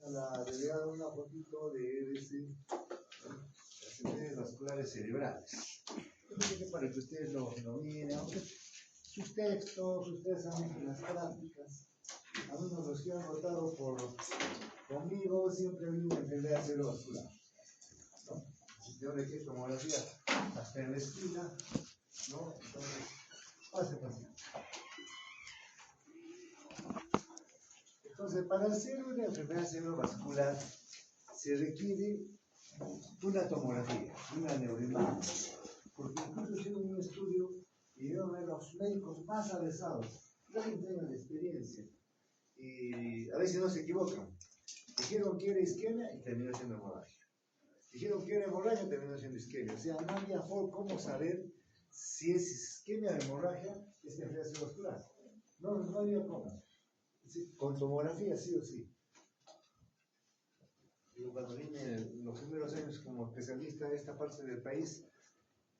a la delegada una fotito de las enfermedades vasculares cerebrales. Para que ustedes lo miren, aunque sus textos, ustedes saben que las prácticas, algunos los que han votado conmigo, siempre ha habido una enfermedad cerebrovascular, ¿no? Yo le dije tomografía hasta en la esquina, ¿no? Entonces, pase paciente. Entonces, para hacer una enfermedad cerebrovascular se requiere una tomografía, una neuroimagen, porque incluso hicieron un estudio y vieron a los médicos más avesados, 30 años de experiencia, y a veces no se equivocan. Dijeron que era isquemia y terminó siendo hemorragia. Dijeron que era hemorragia y terminó siendo isquemia. O sea, no había cómo saber si es isquemia o hemorragia, es enfermedad cerebrovascular. No había cómo. Con tomografía, sí o sí. Yo cuando vine en los primeros años como especialista de esta parte del país,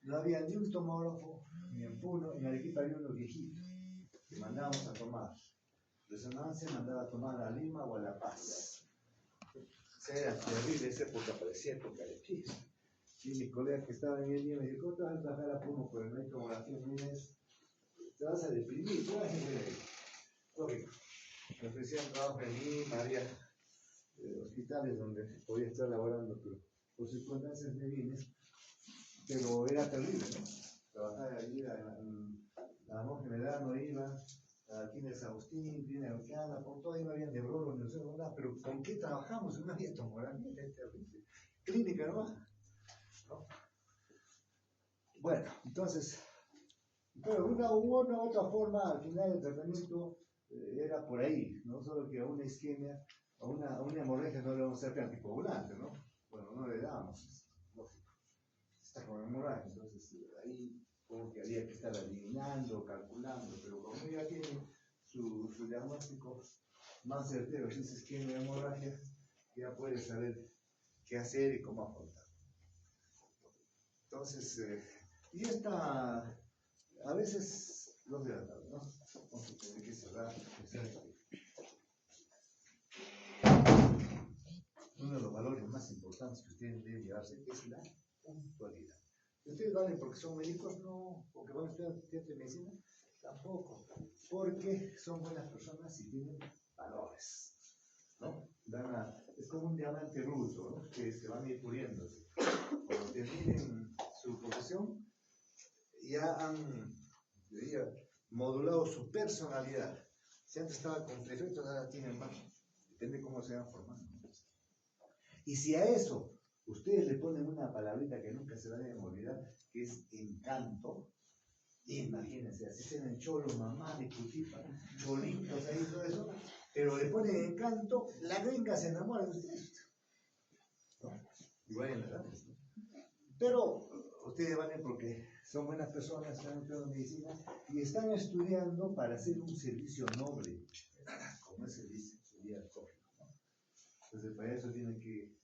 no había ni un tomógrafo, ni en Puno, en Arequipa había uno viejito, que mandábamos a tomar. Resonancia mandaba a tomar a Lima o a La Paz. O sea, era terrible, esa época parecía época de fiesta. Y mi colega que estaba en el día me dijo, ¿cómo te vas a trabajar a Puno por el no hay tomografía? Te vas a deprimir, te vas a ir. Lógico. Me ofrecían trabajo en Lima, había hospitales donde podía estar laborando, pero por circunstancias me vine. Pero era terrible, ¿no? Trabajar allí en la Monje Medrano iba, aquí en el San Agustín, viene a Oceana, por todo ahí no había neurólogos, no sé nada, pero ¿con qué trabajamos? No había tomografía, era terrible. Clínica nomás, ¿no? Bueno, entonces, pero una u otra forma, al final del tratamiento era por ahí, no solo que a una isquemia, a una hemorragia no le vamos a hacer anticoagulante, ¿no? Bueno, no le damos, lógico. Está con hemorragia, entonces ahí como que había que estar adivinando, calculando, pero como ya tiene su diagnóstico más certero, si es isquemia o hemorragia, ya puede saber qué hacer y cómo afrontar. Entonces, y esta, a veces, los de la tarde, ¿no? Vamos a tener que cerrar. Uno de los valores más importantes que ustedes deben llevarse es la puntualidad. ¿Ustedes valen porque son médicos? No. ¿Porque van a estudiar medicina? Tampoco. Porque son buenas personas y tienen valores, ¿no? Es como un diamante bruto, ¿no? Que se van a ir puliéndose. Cuando terminen su profesión, ya han, diría, modulado su personalidad. Si antes estaba con defectos, ahora tienen más. Depende cómo se van formando. Y si a eso ustedes le ponen una palabrita que nunca se vayan a olvidar, que es encanto, imagínense, así se ven cholos, mamá de Cutipa, cholitos ahí, todo eso, pero le ponen encanto, la gringa se enamora de ustedes. ¿No? Igual en la edad. Pero ustedes valen porque son buenas personas, están estudiando medicina y están estudiando para hacer un servicio noble, como es el sería el COVID, ¿no? Entonces, para eso tienen que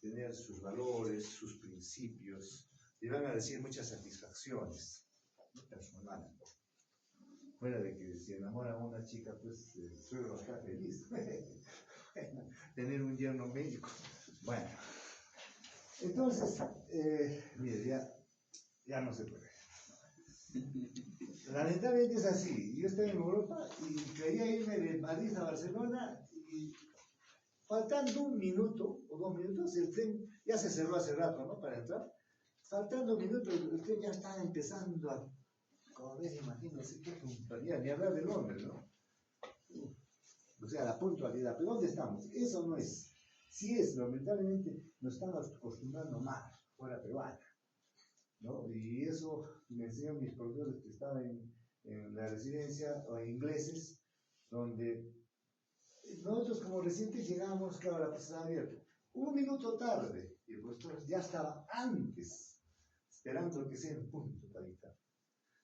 tener sus valores, sus principios, y van a decir muchas satisfacciones personales. Fuera de que si enamoran a una chica, pues el suegro está feliz. Tener un yerno médico. Bueno, entonces, mire, ya no se puede. Lamentablemente es así. Yo estaba en Europa y quería irme de Madrid a Barcelona y faltando un minuto o 2 minutos, el tren ya se cerró hace rato, ¿no? Para entrar. Faltando un minuto, el tren ya estaba empezando a correr, imagínense qué puntualidad, ni hablar de Londres, ¿no? O sea, la puntualidad. ¿Pero dónde estamos? Eso no es. Sí es, lamentablemente nos estamos acostumbrando mal, fuera peruana, ¿no? Y eso me enseñan mis profesores que estaban en la residencia, o ingleses, donde nosotros como recientes llegamos, claro, la plaza estaba abierta. 1 minuto tarde, y el profesor ya estaba antes, esperando que sea en punto para dictar.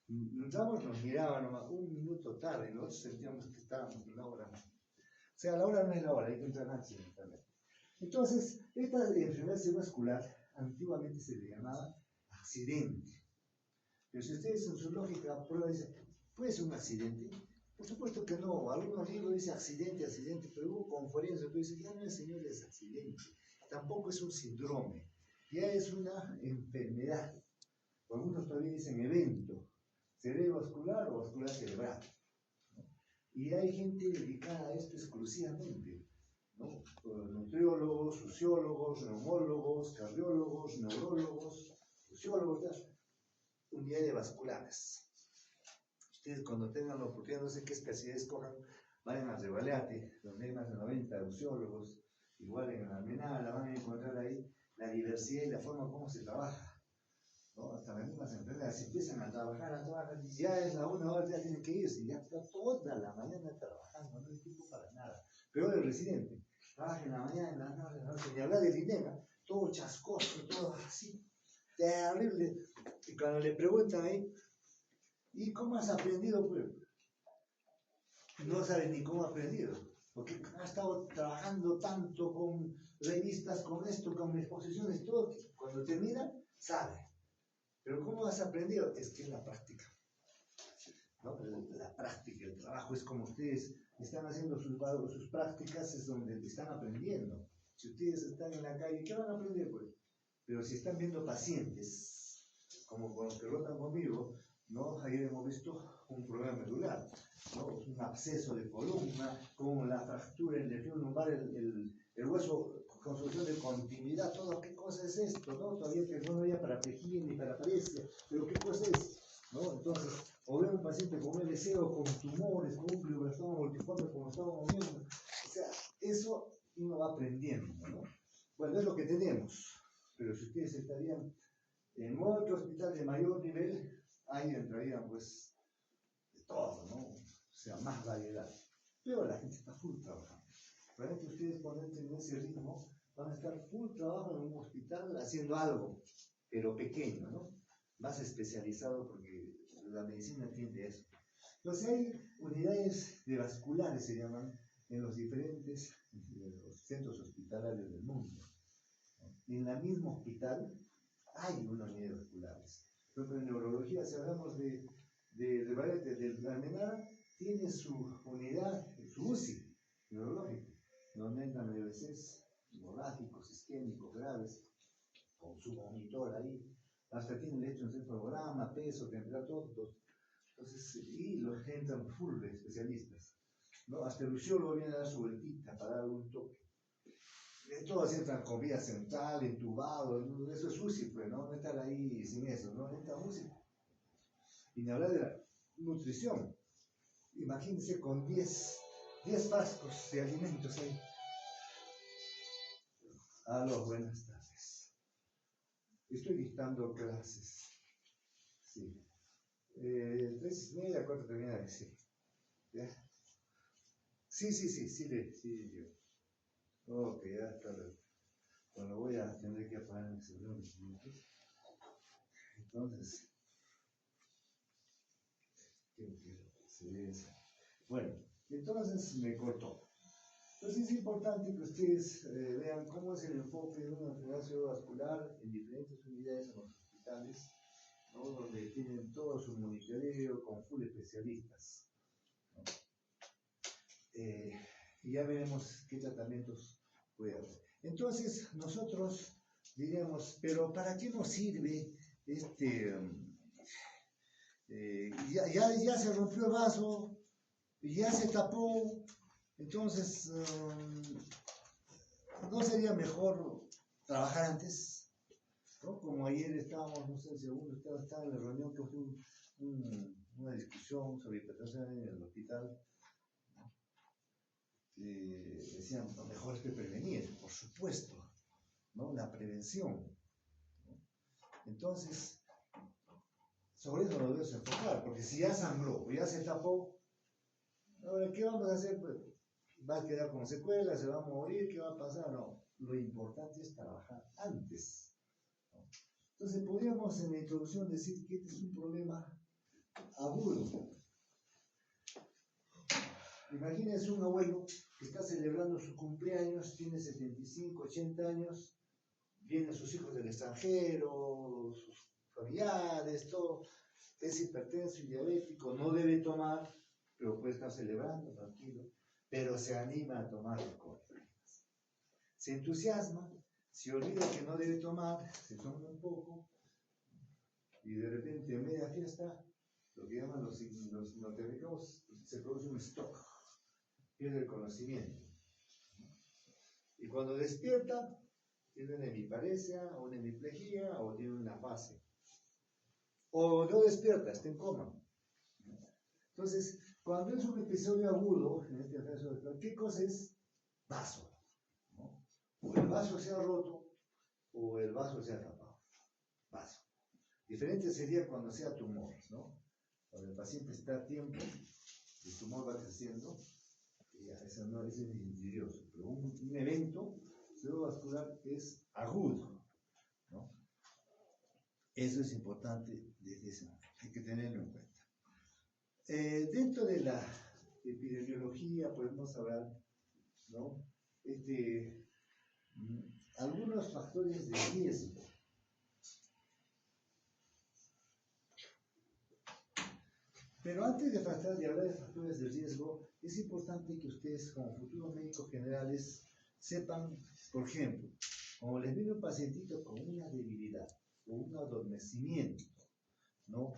Entramos, nos miraban nomás 1 minuto tarde, y nosotros sentíamos que estábamos en la hora. O sea, la hora no es la hora, hay que entrar antes en internet. Entonces, esta enfermedad cerebrovascular antiguamente se le llamaba accidente. Pero si ustedes en su lógica prueba dicen, ¿puede ser un accidente? Por supuesto que no, algunos libros dicen accidente, accidente, pero hubo conferencias que dicen, ya no es, señores, accidente, tampoco es un síndrome, ya es una enfermedad. Algunos todavía dicen evento, cerebrovascular o vascular cerebral. ¿No? Y hay gente dedicada a esto exclusivamente, ¿no? Nutriólogos, sociólogos, neumólogos, cardiólogos, neurólogos, sociólogos, unidades vasculares. Ustedes cuando tengan la oportunidad, no sé qué especialidad escojan, vayan a Revalate, donde hay más de 90 sociólogos, igual en la Almenara, van a encontrar ahí la diversidad y la forma como se trabaja. ¿No? Hasta las mismas enfermedades empiezan a trabajar, y ya es la 1 hora, ya tienen que irse, ya está toda la mañana trabajando, no hay tiempo para nada. Peor el residente, trabaja en la mañana, en la noche, ni hablar de INEGA, todo chascoso, todo así, terrible. Y cuando le preguntan ahí, ¿y cómo has aprendido? Pues no sabe ni cómo ha aprendido, porque ha estado trabajando tanto con revistas, con esto, con exposiciones, todo, que cuando termina, sabe. Pero ¿cómo has aprendido? Es que es la práctica, ¿no? La práctica, el trabajo es como ustedes están haciendo sus prácticas, es donde están aprendiendo. Si ustedes están en la calle, ¿qué van a aprender? Pues? Pero si están viendo pacientes, como con los que rotan conmigo, ¿no? Ayer hemos visto un problema medular, ¿no? Un absceso de columna, como la fractura en el nervio lumbar, el hueso con solución de continuidad, todo, ¿qué cosa es esto? ¿No? Todavía que no había paraplegia ni paraparesia, pero ¿qué cosa es? ¿No? Entonces, o ver un paciente con MLC o con tumores, con un glioblastoma multiforme, como estábamos viendo, o sea, eso uno va aprendiendo, ¿no? Bueno, es lo que tenemos, pero si ustedes estarían en otro hospital de mayor nivel, ahí entrarían pues de todo, ¿no? O sea, más variedad. Pero la gente está full trabajando. Realmente ustedes cuando entren en ese ritmo van a estar full trabajo en un hospital haciendo algo, pero pequeño, ¿no? Más especializado porque la medicina tiende a eso. Entonces hay unidades de vasculares, se llaman, en los diferentes los centros hospitalarios del mundo. En el mismo hospital hay una unidad de vasculares. Por ejemplo, en neurología, si hablamos de Almenara, tiene su unidad, su UCI neurológico, donde entran MVCs hemorrágicos, isquémicos, graves, con su monitor ahí, hasta tienen hecho un encefalograma, peso, temperatura, todo. Entonces, y los entran full de especialistas, ¿no? Hasta el luciólogo viene a dar su vueltita para dar un toque. Todos entran con vía central, entubado, eso es UCI, pues, ¿no? No estar ahí sin eso, ¿no? Entra UCI. Y ni hablar de la nutrición. Imagínense con 10 frascos de alimentos ahí. Aló, buenas tardes. Estoy dictando clases. Sí. 3:30, 4 termina de sí. ¿Ya? Sí, yo. Ok, ya está. Bueno, voy a tener que apagar el celular unos minutos. Entonces, bueno, entonces me cortó. Entonces es importante que ustedes vean cómo es el enfoque de una enfermedad cerebrovascular en diferentes unidades en los hospitales, ¿no? Donde tienen todo su monitoreo con full especialistas, ¿no? Y ya veremos qué tratamientos puede haber. Entonces nosotros diríamos, pero ¿para qué nos sirve ya se rompió el vaso, ya se tapó, entonces ¿no sería mejor trabajar antes? ¿No? Como ayer estábamos, no sé, el segundo estaba en la reunión que fue una discusión sobre hipertensión en el hospital, ¿no? Decían, lo mejor es que prevenir, por supuesto, ¿no? La prevención, ¿no? Entonces, sobre eso nos debemos enfocar, porque si ya sangró o ya se tapó, ahora, ¿qué vamos a hacer? Pues, va a quedar con secuelas, se va a morir, ¿qué va a pasar? No, lo importante es trabajar antes, ¿no? Entonces, podríamos en la introducción decir que este es un problema agudo. Imagínense un abuelo que está celebrando su cumpleaños, tiene 75, 80 años, vienen sus hijos del extranjero, sus familiares, todo, es hipertenso y diabético, no debe tomar, pero puede estar celebrando, tranquilo, pero se anima a tomar alcohol. Se entusiasma, se olvida que no debe tomar, se toma un poco, y de repente en media fiesta, lo que llaman los norteamericanos, se produce un stock, pierde el conocimiento. Y cuando despierta, tiene una hemiparesia, o una hemiplegia, o tiene una fase. O no despierta, está en coma. Entonces, cuando es un episodio agudo, en este caso, ¿qué cosa es? Vaso. ¿No? O el vaso se ha roto, o el vaso se ha tapado. Vaso. Diferente sería cuando sea tumor, ¿no? Cuando el paciente está a tiempo, el tumor va creciendo, y eso no es insidioso, pero un evento cerebrovascular es agudo, ¿no? Eso es importante, hay que tenerlo en cuenta. Dentro de la epidemiología podemos hablar, ¿no? Algunos factores de riesgo. Pero antes de hablar de factores de riesgo, es importante que ustedes, como futuros médicos generales, sepan, por ejemplo, como les viene un pacientito con una debilidad o un adormecimiento, ¿no?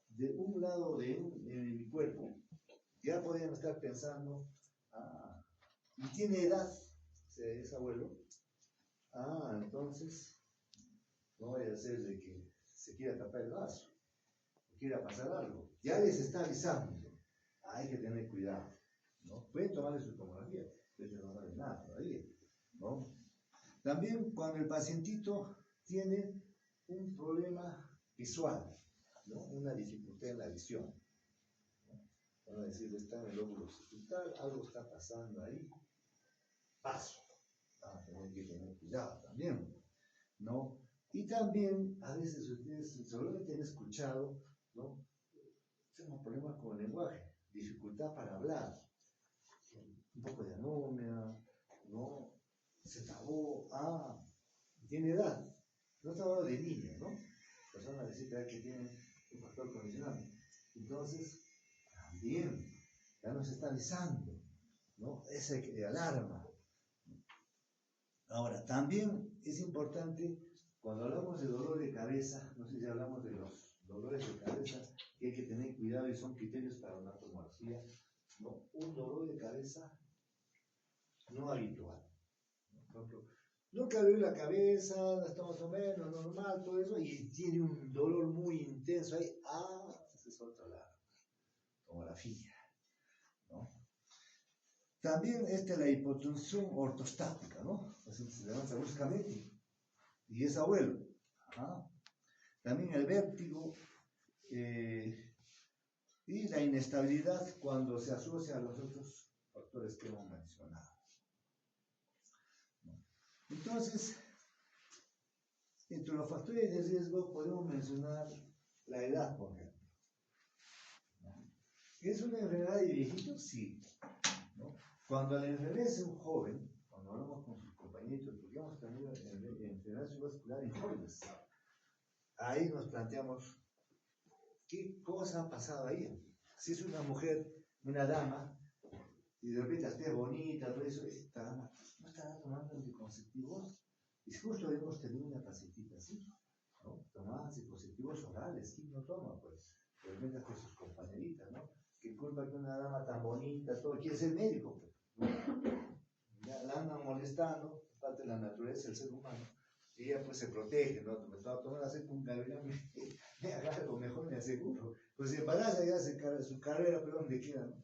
De un lado de mi cuerpo, ya podrían estar pensando, y tiene edad, o sea, es abuelo, entonces, no vaya a ser de que se quiera tapar el vaso, o quiera pasar algo, ya les está avisando, hay que tener cuidado, ¿no? Pueden tomarle su tomografía, pero no saben nada todavía, ¿no? También cuando el pacientito tiene un problema visual, ¿no? Una dificultad en la visión, ¿no? Van a decir, está en el óvulo occipital, algo está pasando ahí, paso, van a tener que tener cuidado también, ¿no? Y también, a veces ustedes seguramente han escuchado, ¿no? Tengo problemas con el lenguaje, dificultad para hablar, un poco de anomia, ¿no? Se trabó, tiene edad, no estamos hablando de niños, ¿no? Personas de cierta edad que tienen un factor condicionante. Entonces, también, ya nos está avisando, ¿no? Esa alarma. Ahora, también es importante, cuando hablamos de dolor de cabeza, no sé si hablamos de los dolores de cabeza, que hay que tener cuidado y son criterios para una tomografía, ¿no? Un dolor de cabeza no habitual. Por ejemplo, nunca duele la cabeza, está más o menos normal, todo eso, y tiene un dolor muy intenso ahí, esa es otra alarma, tomografía, ¿no? También la hipotensión ortostática, ¿no? Así se levanta bruscamente y es abuelo. También el vértigo y la inestabilidad cuando se asocia a los otros factores que hemos mencionado. Entonces, entre los factores de riesgo podemos mencionar la edad, por ejemplo. ¿Es una enfermedad de viejitos? Sí, ¿no? Cuando la enfermedad es un joven, cuando hablamos con sus compañeros, porque hemos tenido enfermedad cerebrovascular en jóvenes, ahí nos planteamos qué cosa ha pasado ahí. Si es una mujer, una dama, y de repente esté bonita, todo eso, esta dama no estará tomando anticonceptivos. Y justo hemos tenido una pacientita así, ¿no? Tomaba anticonceptivos orales, ¿quién no toma? Pues, de repente hasta sus compañeritas, ¿no? ¿Qué culpa que una dama tan bonita, todo, quiere ser médico? Pues, ¿no? Ya la andan molestando, parte de la naturaleza del ser humano, y ella pues se protege, ¿no? Me estaba tomando hacer un cabrón, me agarro, mejor me aseguro. Pues se embaraza y hace su carrera, pero donde quiera, ¿no?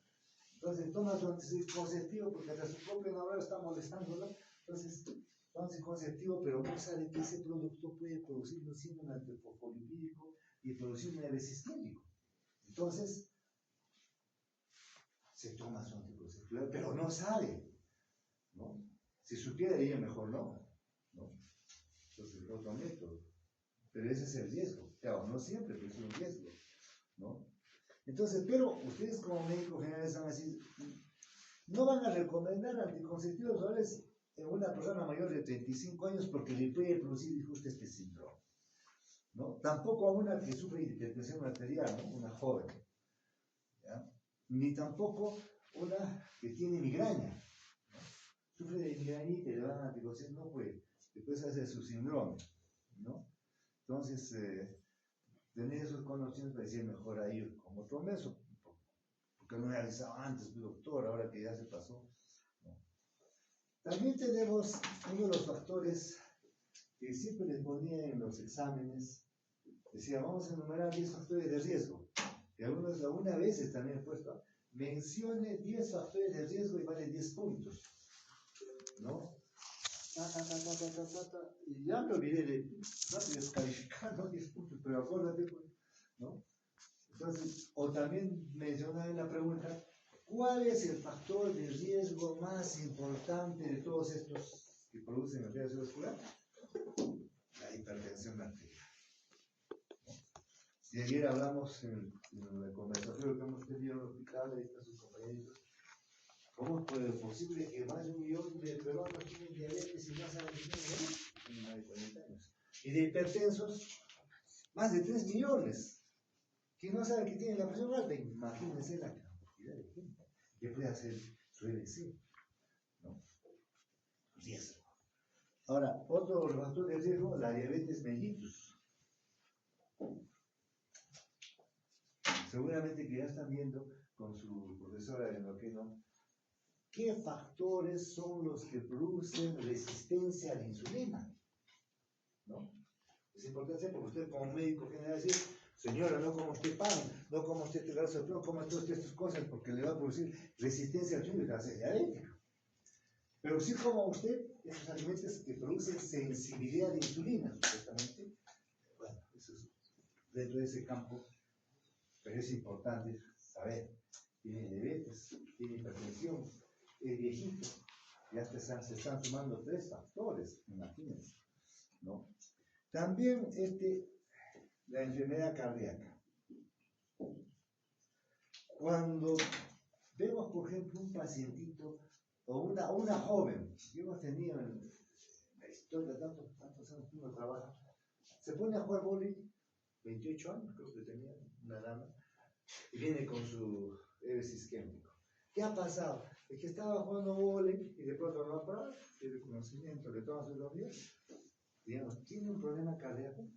Entonces toma su anticonceptivo porque hasta su propio enamorado está molestando, ¿no? Entonces toma anticonceptivo, pero no sabe que ese producto puede producir un síndrome antifosfolipídico y producir un EB sistémico. Entonces se toma su anticonceptivo, pero no sabe, ¿no? Si supiera ella, mejor no, ¿no? Entonces otro método. Pero ese es el riesgo. Claro, no siempre, pero es un riesgo, ¿no? Entonces, pero ustedes como médicos generales van a decir, no van a recomendar anticonceptivos orales en una persona mayor de 35 años porque le puede producir justo este síndrome, ¿no? Tampoco a una que sufre de hipertensión arterial, ¿no? Una joven, ¿ya? ni tampoco una que tiene migraña, ¿no? Sufre de migrañita y le van a anticonceptivos, no puede, después hace su síndrome, ¿no? Entonces, tener esos conocimientos para decir mejor a ir con otro método, porque no he avisado antes, doctor, ahora que ya se pasó, ¿no? También tenemos uno de los factores que siempre les ponía en los exámenes, decía, vamos a enumerar 10 factores de riesgo, y algunas veces también he puesto, mencione 10 factores de riesgo y vale 10 puntos, ¿no? Y ya me olvidé de descalificar, ¿no? 10 puntos, pero acuérdate, ¿no? Entonces, o también mencionar en la pregunta, ¿cuál es el factor de riesgo más importante de todos estos que producen alteración vascular? La hipertensión arterial. Y ayer hablamos en el conversatorio que hemos tenido en el hospital, ahí están sus compañeritos, ¿cómo es posible que más de 1 millón de peruanos tienen diabetes y no saben que tienen diabetes? Tienen más de 40 años. Y de hipertensos, más de 3 millones, que no saben que tienen la presión alta. Imagínense la cantidad de gente que puede hacer suele ser, ¿no? Riesgo. Ahora, otro factor de riesgo, la diabetes mellitus. Seguramente que ya están viendo con su profesora de endocrino qué factores son los que producen resistencia a la insulina, ¿no? Es importante porque usted como médico general decir, señora, no coma usted pan, no coma usted grasa, no coma todas estas cosas porque le va a producir resistencia a la insulina y va a ser diabético. Pero sí coma usted esos alimentos que producen sensibilidad a la insulina, supuestamente. Bueno, eso es dentro de ese campo, pero es importante saber, tiene diabetes, tiene hipertensión, es viejito, ya se están sumando 3 factores, imagínense, ¿no? También la enfermedad cardíaca. Cuando vemos, por ejemplo, un pacientito o una joven, que hemos tenido en la historia, tantos años que uno trabaja, se pone a jugar vóley, 28 años creo que tenía una dama, y viene con su EBS isquémico. ¿Qué ha pasado? Es que estaba jugando vóley y de pronto no para, tiene conocimiento de todas sus días, digamos, tiene un problema cardíaco.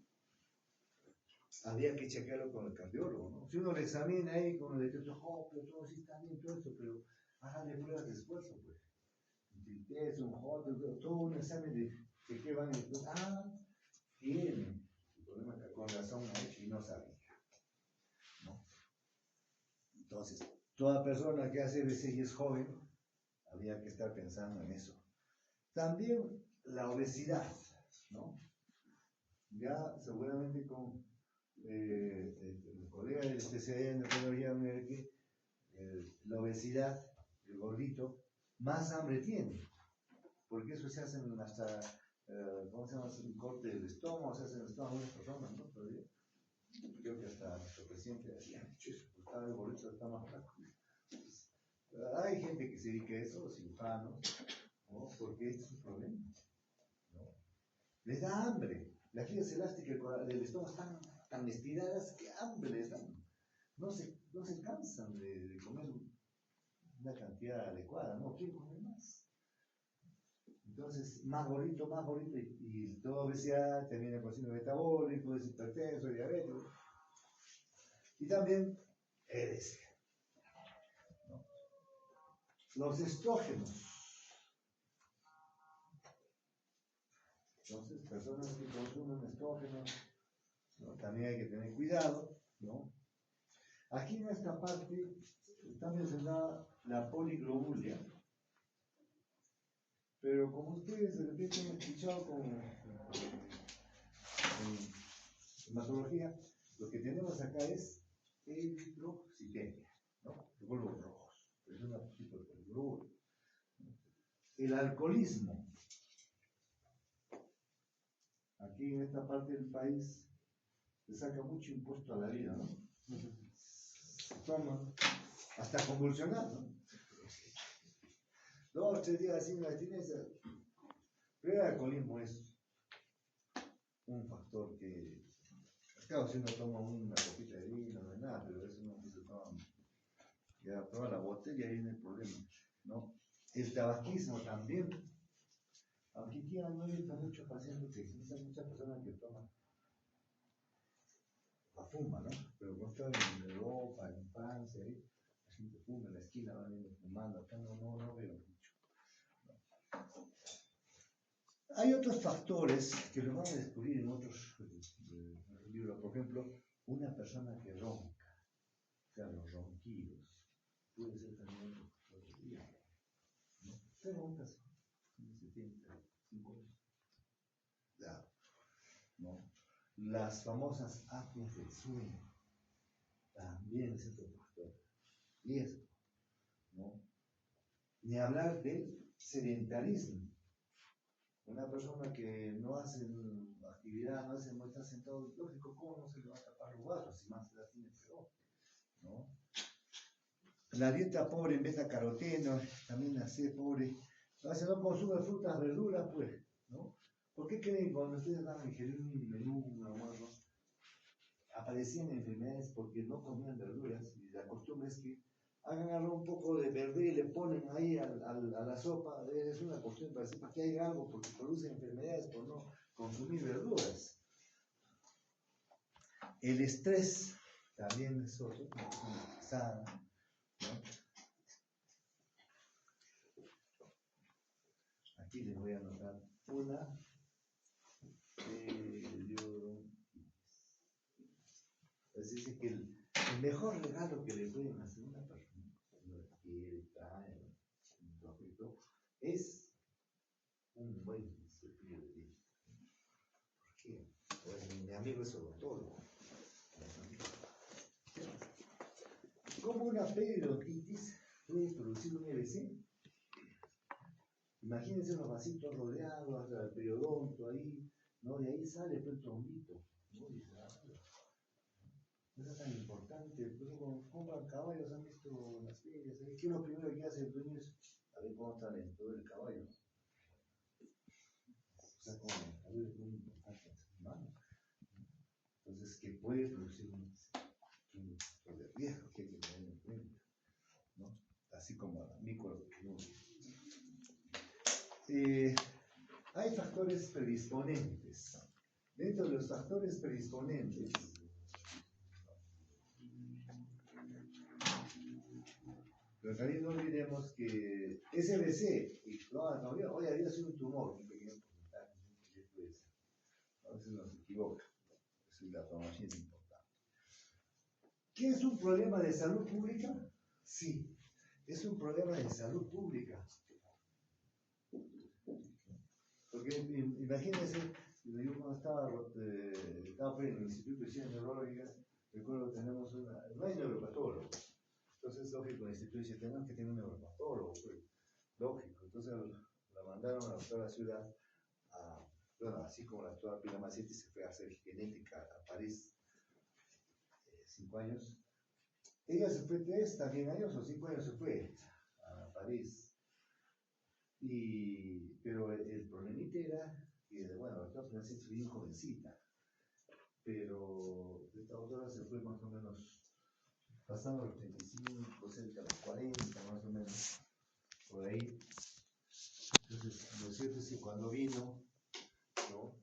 Había que chequearlo con el cardiólogo, ¿no? Si uno le examina ahí con el detector, pero todo sí está bien, todo esto, pero háganle pruebas de esfuerzo, pues. Un test, un todo un examen de qué van y después, tiene el problema que con razón ha hecho y no sabía, ¿no? Entonces, toda persona que hace BC y es joven, había que estar pensando en eso. También la obesidad, ¿no? Ya seguramente con el colega del especialidad en endocrinología me que la obesidad, el gordito, más hambre tiene, porque eso se hacen hasta, ¿cómo se llama? Un corte del estómago, se hace en el estómago de muchas personas, ¿no? Todavía. Creo que hasta nuestro presidente había dicho eso, porque el gordito está más flaco. Hay gente que se dedica a eso, cirujanos, ¿no? Porque este es un problema, ¿no? Les da hambre. Las fibras elásticas del estómago están tan estiradas que hambre les dan. No se cansan de comer una cantidad adecuada, no quieren comer más. Entonces, más gordito, y toda obesidad termina con síndrome metabólico, es hipertenso, diabético. Y también EDS, ¿no? Los estrógenos. Entonces, personas que consumen estrógenos, ¿no? También hay que tener cuidado, ¿no? Aquí en esta parte está mencionada la poliglobulia, pero como ustedes de repente han escuchado en hematología, lo que tenemos acá es eritrocitosis, ¿no? Los glóbulos rojos, es un tipo de poliglobulia. El alcoholismo. Aquí en esta parte del país se saca mucho impuesto a la vida, ¿no? Se toma hasta convulsionar, ¿no? 2, 3 días sin abstinencia. Pero el alcoholismo es un factor que, claro, si uno toma una copita de vino, no es nada, pero eso no se toma Ya toda la botella viene el problema, ¿no? El tabaquismo también. Aquí no he visto muchos pacientes que existen, muchas personas que toman la fuma, ¿no? Pero cuando están en Europa, en Francia, ahí, la gente fuma en la esquina, van viendo fumando, acá no veo mucho. ¿No? Hay otros factores que lo van a descubrir en otros libros, por ejemplo, una persona que ronca, o sea, los ronquidos, puede ser también otro factor de riesgo, ¿no? ¿Te roncas? ¿Cómo se siente? 5 años. Ya, ¿no? Las famosas apneas del sueño también es otro factor de riesgo, ¿no? Ni hablar del sedentarismo. Una persona que no hace actividad, no está sentado, lógico, ¿cómo no se le va a tapar los vasos? Si más edad tiene peor, ¿no? La dieta pobre en beta-caroteno, también así pobre. A veces no consume frutas, verduras, pues, ¿no? ¿Por qué creen que cuando ustedes van a ingerir un menú, un almuerzo, aparecían enfermedades porque no comían verduras? Y la costumbre es que hagan un poco de verde y le ponen ahí a la sopa. Es una costumbre para decir que hay algo porque produce enfermedades por no consumir verduras. El estrés también es otro, pesada, ¿no? Aquí les voy a anotar una. Pues dice que el mejor regalo que le pueden hacer a una persona, cuando la quiere, trae, es un buen cepillo de dientes. ¿Por qué? Pues mi amigo es odontólogo. ¿Cómo una periodontitis puede producir un EBC? Imagínense unos vasitos rodeados, hasta el periodonto ahí, ¿no? De ahí sale el trombito, ¿no? Y dice, eso es tan importante. Pues cuando compran caballos, han visto las ferias, ¿qué es lo primero que hace el dueño? Es a ver cómo está dentro del caballo. O sea, como la salud es muy importante en ser humano. Entonces, que puede producir un de riesgo que hay que tener en cuenta, ¿no? Así como la microbiología. Hay factores predisponentes. Dentro de los factores predisponentes, pero también no olvidemos que SBC, hoy había sido un tumor, un pequeño porcentaje, a veces nos equivoca, eso es la información es importante. ¿Qué es un problema de salud pública? Sí, es un problema de salud pública. Porque imagínense, yo cuando estaba en el Instituto de Ciencias Neurológicas, recuerdo que tenemos no hay neuropatólogo. Entonces, lógico, el instituto dice, tenemos que tener un neuropatólogo, pues, lógico. Entonces, la mandaron a la doctora Ciudad, bueno, así como la doctora Pilar Macetti se fue a hacer genética a París, 5 años. Ella se fue 3 también años, o 5 años se fue a París. Pero el problemita era que, bueno, la doctora Pilar Macetti fue bien jovencita, pero esta doctora se fue más o menos pasando los 35, cerca de los 40, más o menos, por ahí. Entonces, lo cierto es que cuando vino, ¿no?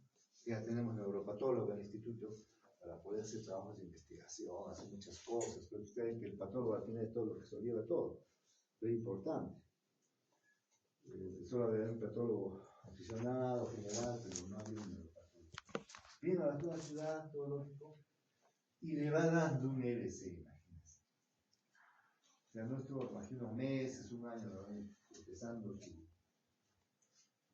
Ya tenemos neuropatólogo en el instituto para poder hacer trabajos de investigación, hacer muchas cosas, pero ustedes que el patólogo tiene todo lo que se lleva todo, es importante. Solo había un patólogo aficionado, general, pero no había un neuropatólogo. Vino a toda la ciudad, todo lógico, y le va dando un LC. O sea, no estuvo, imagino, meses, un año, ¿no? Empezando su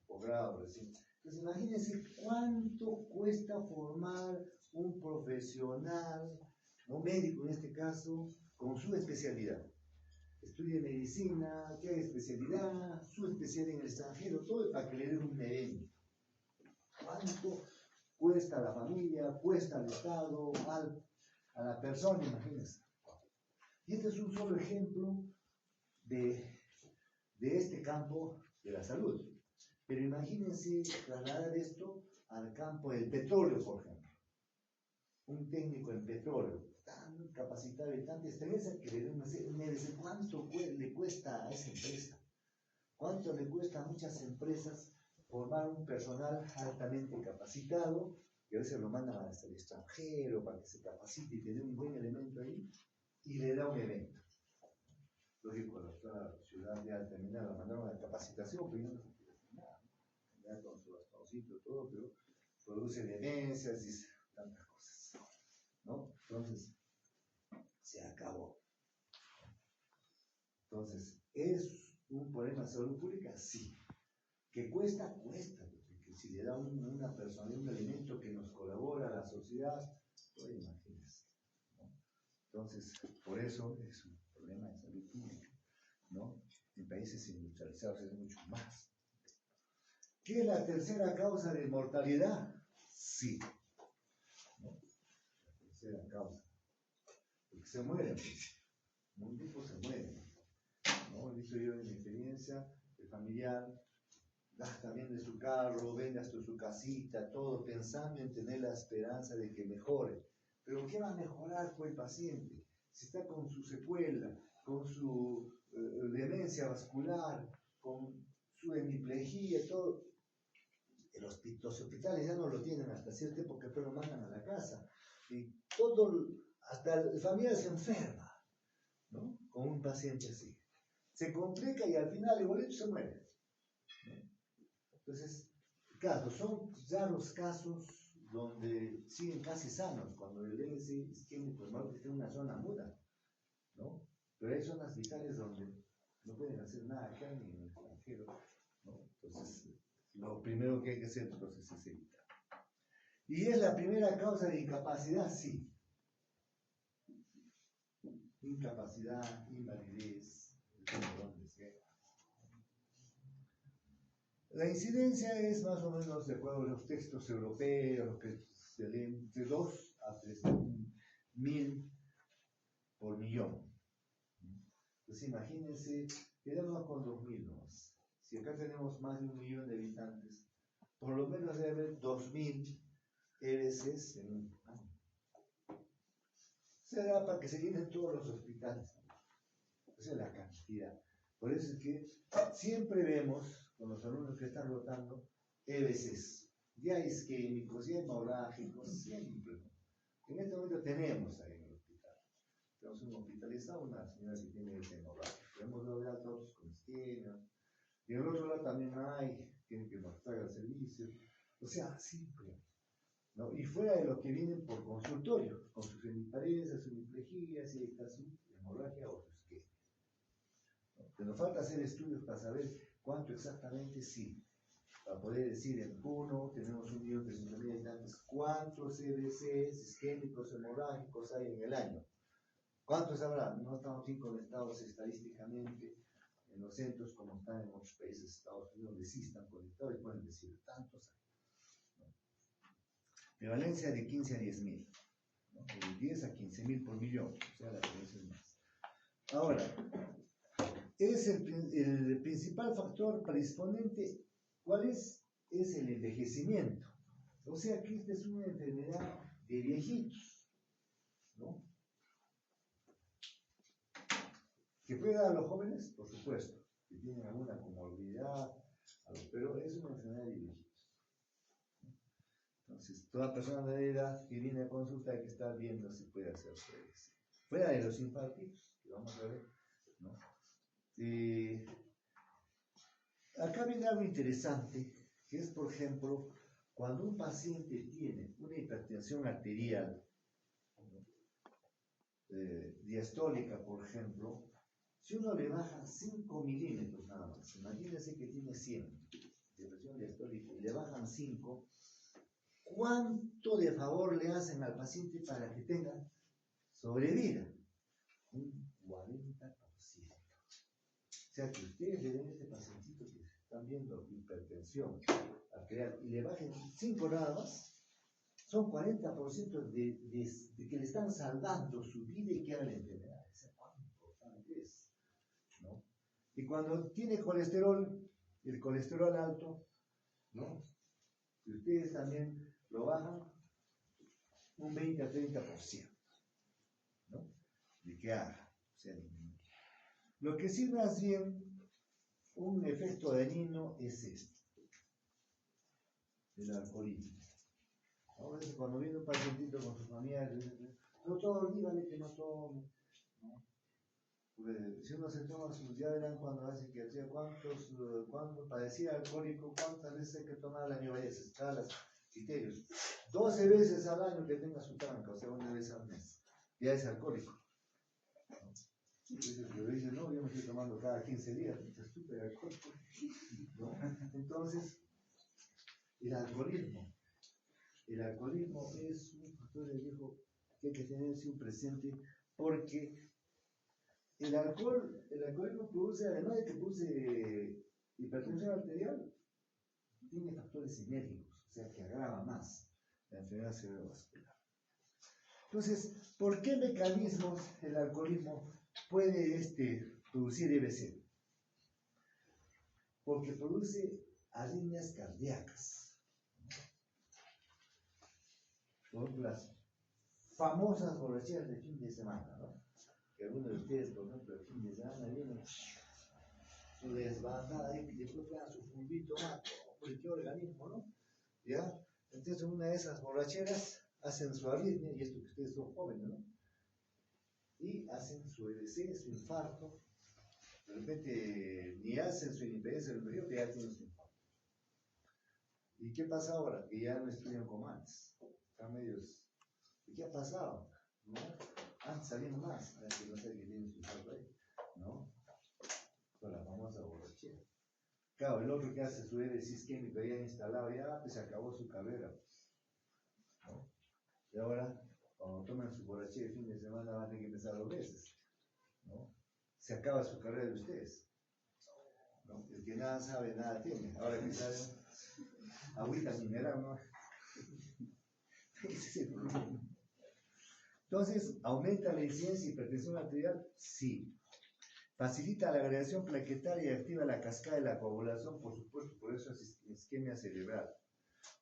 posgrado recién. Entonces, imagínense cuánto cuesta formar un profesional, un médico en este caso, con su especialidad. Estudie medicina, qué especialidad, su especialidad en el extranjero, todo para que le den un evento. ¿Cuánto cuesta a la familia, cuesta al Estado, a la persona, imagínense? Y este es un solo ejemplo de este campo de la salud. Pero imagínense trasladar esto al campo del petróleo, por ejemplo. Un técnico en petróleo. tan capacitado y tanta experiencia que me dice cuánto le cuesta a esa empresa, cuánto le cuesta a muchas empresas formar un personal altamente capacitado, que a veces lo mandan hasta el extranjero para que se capacite y tener un buen elemento ahí, y le da un evento. Lógico, la ciudad ya terminada, la mandaron a capacitación, pero no se quiere hacer nada, ya con su bastoncito y todo, pero produce demencias y tantas cosas, ¿no? Entonces, se acabó. Entonces, ¿es un problema de salud pública? Sí. ¿Que cuesta? Cuesta. Porque si le da una persona un elemento que nos colabora a la sociedad, pues imagínense, ¿no? Entonces, por eso es un problema de salud pública, ¿no? En países industrializados es mucho más. ¿Qué es la tercera causa de mortalidad? Sí, ¿no? La tercera causa. Porque se mueren, un tipo se muere, ¿no? He visto yo en mi experiencia, el familiar gasta bien de su carro, vende hasta su casita, todo pensando en tener la esperanza de que mejore. Pero ¿qué va a mejorar con el paciente? Si está con su secuela, con su demencia vascular, con su hemiplegia, todo. Los hospitales ya no lo tienen hasta cierta época, pero lo mandan a la casa. Y todo, hasta el familiar se enferma, ¿no? Con un paciente así. Se complica y al final igualito se muere, ¿no? Entonces, claro, son raros casos donde siguen casi sanos, cuando el índice isquémico normal está en una zona muda, ¿no? Pero hay zonas vitales donde no pueden hacer nada acá ni en el extranjero, ¿no? Entonces, lo primero que hay que hacer entonces es evitar. ¿Y es la primera causa de incapacidad? Sí. Incapacidad, invalidez, donde sea. La incidencia es más o menos, de acuerdo a los textos europeos, que se leen de 2 a 3.000 por millón. Entonces imagínense, quedamos con 2.000 nomás. Si acá tenemos más de 1 millón de habitantes, por lo menos debe haber 2.000 EBCs en un año. Se da para que se llenen todos los hospitales. Esa es la cantidad. Por eso es que siempre vemos, con los alumnos que están rotando, EBCs, ya isquémicos, ya hemorrágicos, siempre. En este momento tenemos ahí en el hospital. Tenemos un hospitalizado, una señora que tiene ese hemorrágico. Hemos logrado otros con isquemia. Y en el otro lado también hay, tienen que mostrar el servicio. O sea, siempre, ¿no? Y fuera de lo que vienen por consultorio, con sus hemiparesis, sus hemiplejías, si está su hemorragia o su isquemia. ¿No? Nos falta hacer estudios para saber cuánto exactamente sí. Para poder decir, en Puno tenemos 1.300.000 habitantes, ¿cuántos EBCs isquémicos hemorrágicos hay en el año? ¿Cuántos habrá? No estamos bien conectados estadísticamente en los centros como están en otros países de Estados Unidos, donde sí están conectados y pueden decir tantos hay, ¿no? Prevalencia de 15 a 10.000, ¿no? De 10 a 15.000 por millón, o sea, la diferencia es más. Ahora, es el principal factor predisponente. ¿Cuál es? Es el envejecimiento. O sea que esta es una enfermedad de viejitos, ¿no? ¿Que puede dar a los jóvenes? Por supuesto, que tienen alguna comorbilidad, pero es una enfermedad de viejitos. Entonces, toda persona de edad que viene a consulta hay que estar viendo si puede hacer CBC. Fuera de los infartos, que vamos a ver, ¿no? Acá viene algo interesante, que es, por ejemplo, cuando un paciente tiene una hipertensión arterial, diastólica, por ejemplo, si uno le baja 5 milímetros nada más, imagínense que tiene 100 de presión diastólica y le bajan 5, ¿cuánto de favor le hacen al paciente para que tenga sobrevida? Un 40%. O sea, que ustedes le den a este pacientito que están viendo hipertensión arterial y le bajen 5 nada más, son 40% de que le están salvando su vida y que haga la enfermedad. O sea, cuán importante es, ¿no? Y cuando tiene colesterol, el colesterol alto, ¿no? Si ustedes también lo bajan, un 20 a 30%. de que haga. O sea, lo que sí más bien un efecto dañino es esto, el alcoholismo. A veces cuando viene un pacientito con su familia, doctor, dígale que no tome. ¿No? Pues, si uno se toma sus, ya verán cuando hace psiquiatría, cuando padecía alcohólico, cuántas veces hay que tomar al año, vaya escalas, criterios. 12 veces al año que tenga su tranca, o sea, una vez al mes. Ya es alcohólico. Pero dice, no, yo me estoy tomando cada 15 días, es súper alcohólico. ¿No? Entonces, el alcoholismo es un factor de riesgo que hay que tener siempre presente, porque el alcoholismo produce, además de que produce hipertensión arterial, tiene factores sinérgicos, o sea que agrava más la enfermedad cerebrovascular. Entonces, ¿por qué mecanismos el alcoholismo puede producir EBC? Porque produce arritmias cardíacas. Por las famosas borracheras de fin de semana, ¿no? Que algunos de ustedes, por ejemplo, el fin de semana vienen su desbandada y después pegan su fulbito, hombre, qué organismo, ¿no? ¿Ya? Entonces, en una de esas borracheras hacen su arritmia, y esto que ustedes son jóvenes, ¿no? Y hacen su EBC, su infarto. De repente, ni hacen su impedencia del periodo, que ya tienen su infarto. ¿Y qué pasa ahora? Que ya no estudian como antes. Están medios. ¿Y qué ha pasado? ¿No? Antes salían más, a ver que no sé que tienen su infarto ahí, ¿no? Con la famosa borrachera. Claro, el otro que hace su EBC isquémico ya instalado, ya pues se acabó su carrera, ¿no? Y ahora, cuando toman su borrachera el fin de semana, van a tener que empezar 2 veces, ¿no? Se acaba su carrera de ustedes, ¿no? El que nada sabe, nada tiene. Ahora que saben, agüita mineral, ¿no? Ese es el problema. Entonces, ¿aumenta la incidencia de hipertensión arterial? Sí. ¿Facilita la agregación plaquetaria y activa la cascada de la coagulación? Por supuesto, por eso es isquemia cerebral,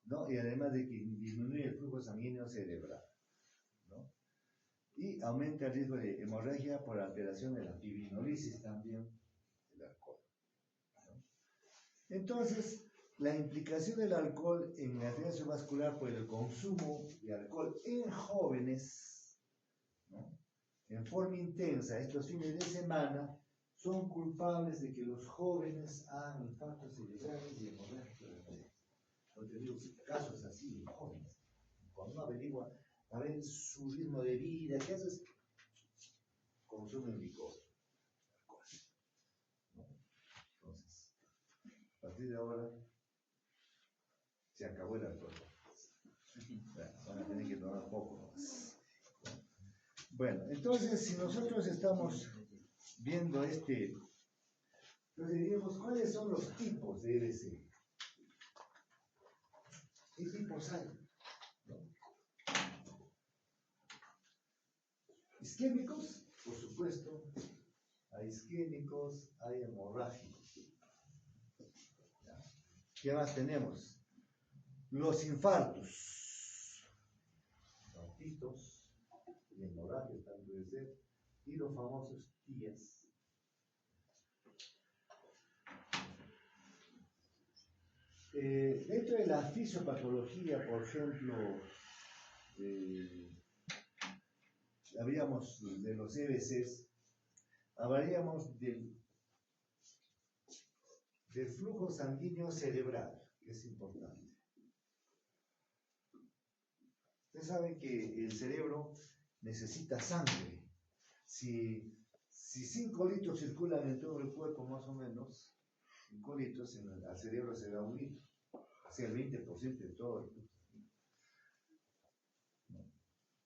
¿no? Y además de que disminuye el flujo sanguíneo cerebral, ¿no? Y aumenta el riesgo de hemorragia por alteración de la fibrinolisis también del alcohol, ¿no? Entonces, la implicación del alcohol en la enfermedad cerebrovascular por el consumo de alcohol en jóvenes, ¿no? En forma intensa estos fines de semana, son culpables de que los jóvenes hagan infartos cerebrales y hemorragias cerebrales. No te digo casos así de jóvenes. Cuando uno averigua a ver su ritmo de vida, ¿qué haces? Consumen licor, alcohol, ¿no? Entonces, a partir de ahora se acabó el alcohol. Bueno, van a tener que tomar poco nomás. Bueno, entonces si nosotros estamos viendo entonces diríamos, ¿cuáles son los tipos de EBC? ¿Qué tipos hay? ¿No? Isquémicos, por supuesto, hay isquémicos, hay hemorrágicos. ¿Ya? ¿Qué más tenemos? Los infartos, infartitos, y hemorragias también puede ser, y los famosos TIAs. Dentro de la fisiopatología, por ejemplo, habríamos de los EBCs, hablaríamos del flujo sanguíneo cerebral, que es importante. Ustedes saben que el cerebro necesita sangre. Si 5 litros circulan en todo el cuerpo, más o menos, 5 litros, al cerebro se da 1 litro, o sea, el 20% de todo el cuerpo.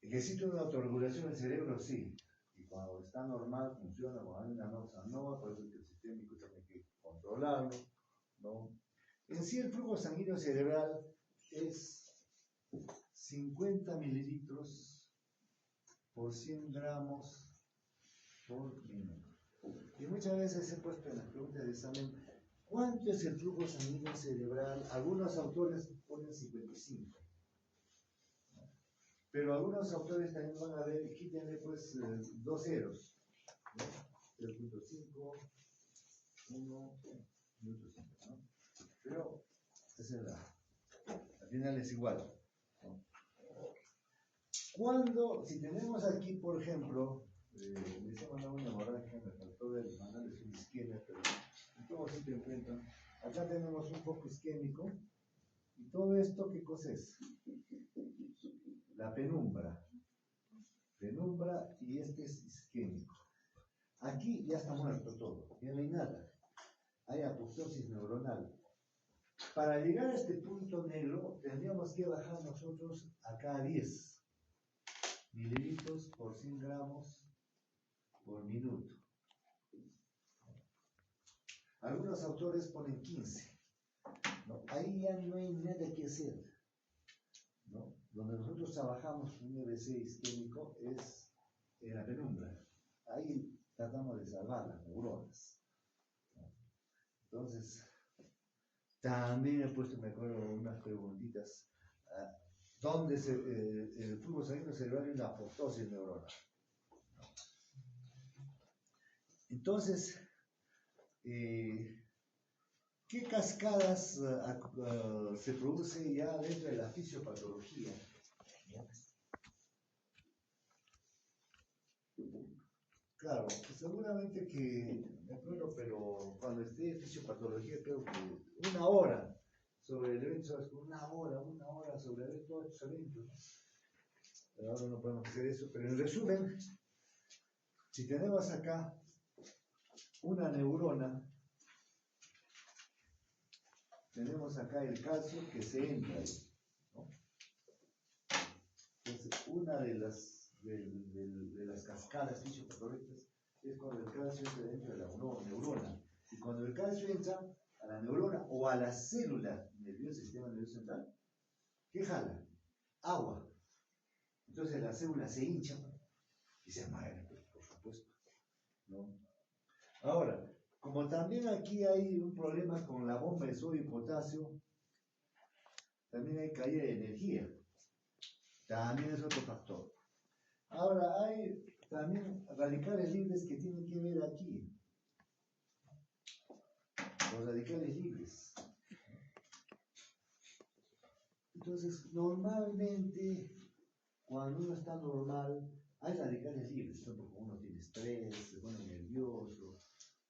¿Necesita una autorregulación del cerebro? Sí. Y cuando está normal, funciona, cuando hay una noxa nova, por eso es que el sistema también hay que controlarlo, ¿no? En sí, el flujo sanguíneo cerebral es 50 mililitros por 100 gramos por minuto. Y muchas veces he puesto en las preguntas de examen, ¿cuánto es el flujo sanguíneo cerebral? Algunos autores ponen 55. Pero algunos autores también van a ver, quítenle pues 2 ceros, ¿no? 0.5, 1, minuto 5, ¿no? Pero esa es al final es igual, ¿no? Cuando, si tenemos aquí, por ejemplo, les he mandado una hemorragia, me faltó mandarles un isquemia, pero en todo sitio encuentran. Acá tenemos un foco isquémico, y todo esto, ¿qué cosa es? La penumbra. Penumbra, y este es isquémico. Aquí ya está muerto todo, ya no hay nada. Hay apoptosis neuronal. Para llegar a este punto negro, tendríamos que bajar nosotros acá a 10 mililitros por 100 gramos por minuto. Algunos autores ponen 15. ¿No? Ahí ya no hay nada que hacer, ¿no? Donde nosotros trabajamos un EBC isquémico es en la penumbra. Ahí tratamos de salvar las neuronas, ¿no? Entonces, también he puesto, me acuerdo, unas preguntitas. ¿Dónde el flujo sanguíneo cerebral es la apoptosis neuronal? Entonces, ¿qué cascadas se produce ya dentro de la fisiopatología? Claro, seguramente que, de acuerdo, pero cuando esté fisiopatología, creo que 1 hora sobre el evento, 1 hora sobre todos estos eventos. Pero ahora no podemos hacer eso, pero en resumen, si tenemos acá una neurona, tenemos acá el calcio que se entra ahí, ¿no? Entonces, una de las cascadas fisiopatológicas es cuando el calcio entra dentro de la neurona. Y cuando el calcio entra a la neurona o a la célula del sistema nervioso central, ¿qué jala? Agua. Entonces la célula se hincha y se muere, pues, por supuesto, ¿no? Ahora, como también aquí hay un problema con la bomba de sodio y potasio, también hay caída de energía. También es otro factor. Ahora, hay también radicales libres que tienen que ver aquí. Los radicales libres. Entonces, normalmente, cuando uno está normal, hay radicales libres, porque uno tiene estrés, se pone nervioso,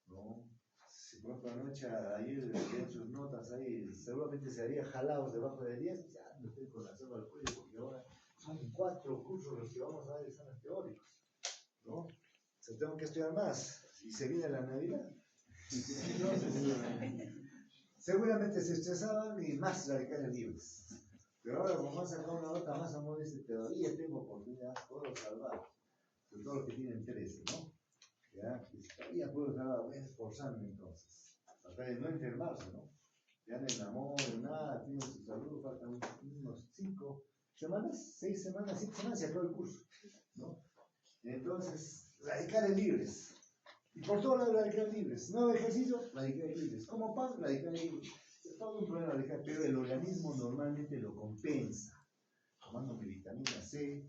¿no? Si por ejemplo anoche, ayer en sus notas ahí, seguramente se haría jalados debajo de 10, ya no estoy con la soga al cuello, porque ahora son 4 cursos los que vamos a dar exámenes teóricos, ¿no? Se tengo que estudiar más, y se viene la Navidad. Entonces, seguramente se estresaban y más radicales libres. Pero ahora, como han sacado una nota más a modo, dice, todavía tengo oportunidad, puedo salvar. Sobre todo los que tienen 13, ¿no? Ya, y todavía puedo salvar, voy a esforzarme entonces. Tratar de no enfermarse, ¿no? Ya no enamoro, nada, tiene su salud, faltan unos 5 semanas, 6 semanas, 7 semanas, se acabó el curso, ¿no? Entonces, radicales libres. Y por todos lados radicales libres. Nuevo ejercicio, radicales libres. Como pan, radicales libres. Es todo un problema radical, pero el organismo normalmente lo compensa. Tomando mi vitamina C.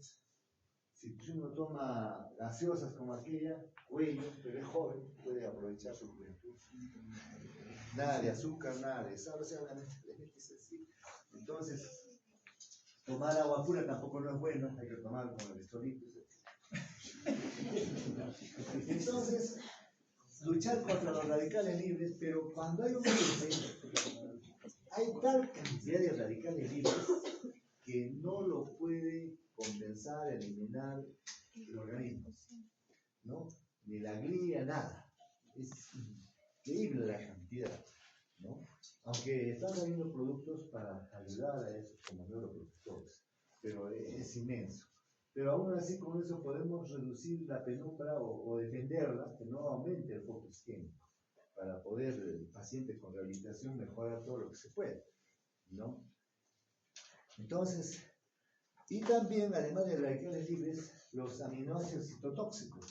Si uno toma gaseosas como aquella, cuello, pero es joven, puede aprovechar su juventud. Nada de azúcar, nada de sal, o sea, es así. Entonces, tomar agua pura tampoco no es bueno, hay que tomar como electrolitos. Entonces, luchar contra los radicales libres, pero cuando hay un virus, hay tal cantidad de radicales libres que no lo puede compensar, eliminar el organismo, ¿no? Ni la glia, nada. Es increíble la cantidad, ¿no? Aunque están habiendo productos para ayudar a esos como neuroprotectores, pero es inmenso. Pero aún así con eso podemos reducir la penumbra o defenderla, que no aumente el foco isquémico, para poder el paciente con rehabilitación mejorar todo lo que se puede, ¿no? Entonces, y también, además de radicales libres, los aminoácidos citotóxicos,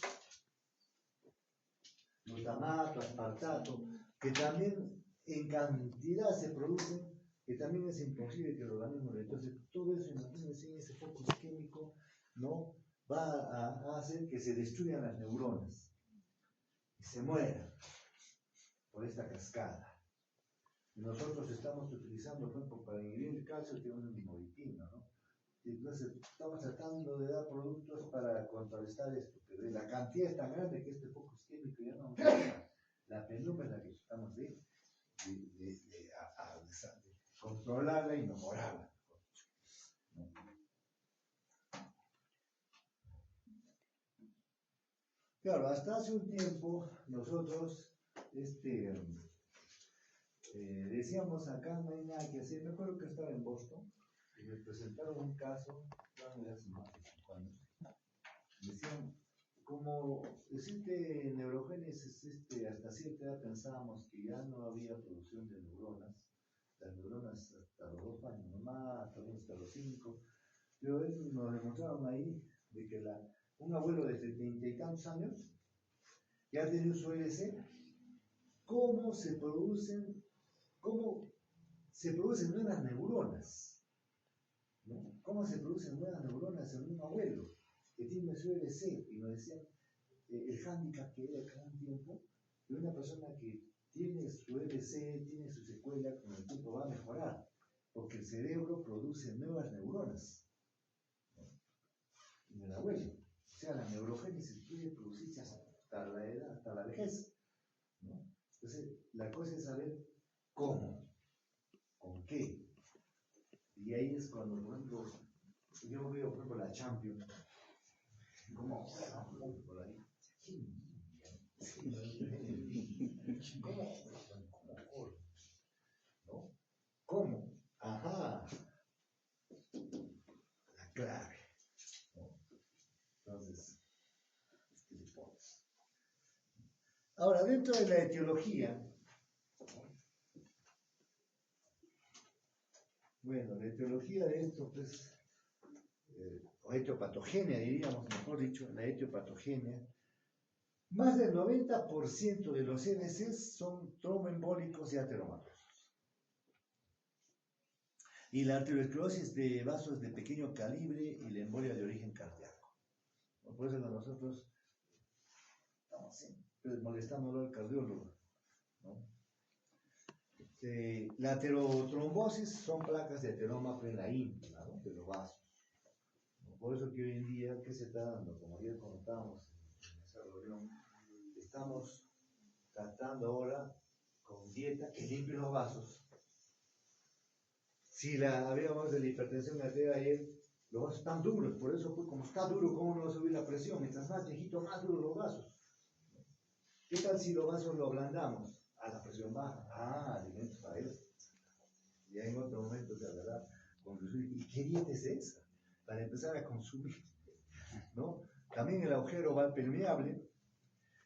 glutamato, aspartato, que también en cantidad se producen que también es imposible que el organismo, entonces todo eso, imagínense, ese foco isquémico, ¿no? Va a hacer que se destruyan las neuronas y se mueran por esta cascada. Y nosotros estamos utilizando, por ejemplo, para inhibir el calcio, que es un limolitina, ¿no? Y entonces estamos tratando de dar productos para contrarrestar esto, pero la cantidad es tan grande que este foco isquémico ya no la penumbra en la que estamos de controlarla y mejorarla. ¿No? Claro, hasta hace un tiempo nosotros decíamos acá no hay nada que hacer. Me acuerdo que estaba en Boston y me presentaron un caso, hace más de 5 años. Decían, como existe neurogénesis, hasta cierta edad pensábamos que ya no había producción de neuronas, las neuronas hasta los 2 años nomás, hasta los 5, pero nos demostraron ahí de que un abuelo de 70 y tantos años ya tenía su LC, cómo se producen nuevas neuronas, ¿no? Cómo se producen nuevas neuronas en un abuelo que tiene su LC, y nos decían el hándicap que era cada tiempo de una persona que tiene su LC, tiene su secuela, con el tiempo va a mejorar, porque el cerebro produce nuevas neuronas, ¿no? En el abuelo. O sea, la neurogénesis puede producirse hasta la edad, hasta la vejez, ¿no? Entonces, la cosa es saber cómo, con qué. Y ahí es cuando, por ejemplo, yo veo, por ejemplo, la Champions, cómo juegan por ahí. ¿Cómo? ¿No? ¿Cómo? Ajá. La clave. ¿No? Entonces, ahora, dentro de la etiología, bueno, la etiología de esto, pues, o etiopatogenia, diríamos, mejor dicho, la etiopatogenia, más del 90% de los MCs son tromboembólicos y ateromatosos. Y la arteriosclerosis de vasos de pequeño calibre y la embolia de origen cardíaco. Por eso nosotros estamos siempre molestándolo al cardiólogo, ¿no? La aterotrombosis son placas de ateroma en la íntima, ¿no? De los vasos. Por eso que hoy en día, ¿qué se está dando? Como ayer contábamos en esa reunión, estamos tratando ahora con dieta que limpie los vasos. Si habíamos de la hipertensión arterial ayer, los vasos están duros, por eso pues, como está duro, ¿cómo no va a subir la presión? Mientras más viejito, más duros los vasos. ¿Qué tal si los vasos los ablandamos? A la presión baja. Alimentos para eso. Ya en otro momento se hablará con ¿y qué dieta es esa? Para empezar a consumir, ¿no? También el agujero va permeable,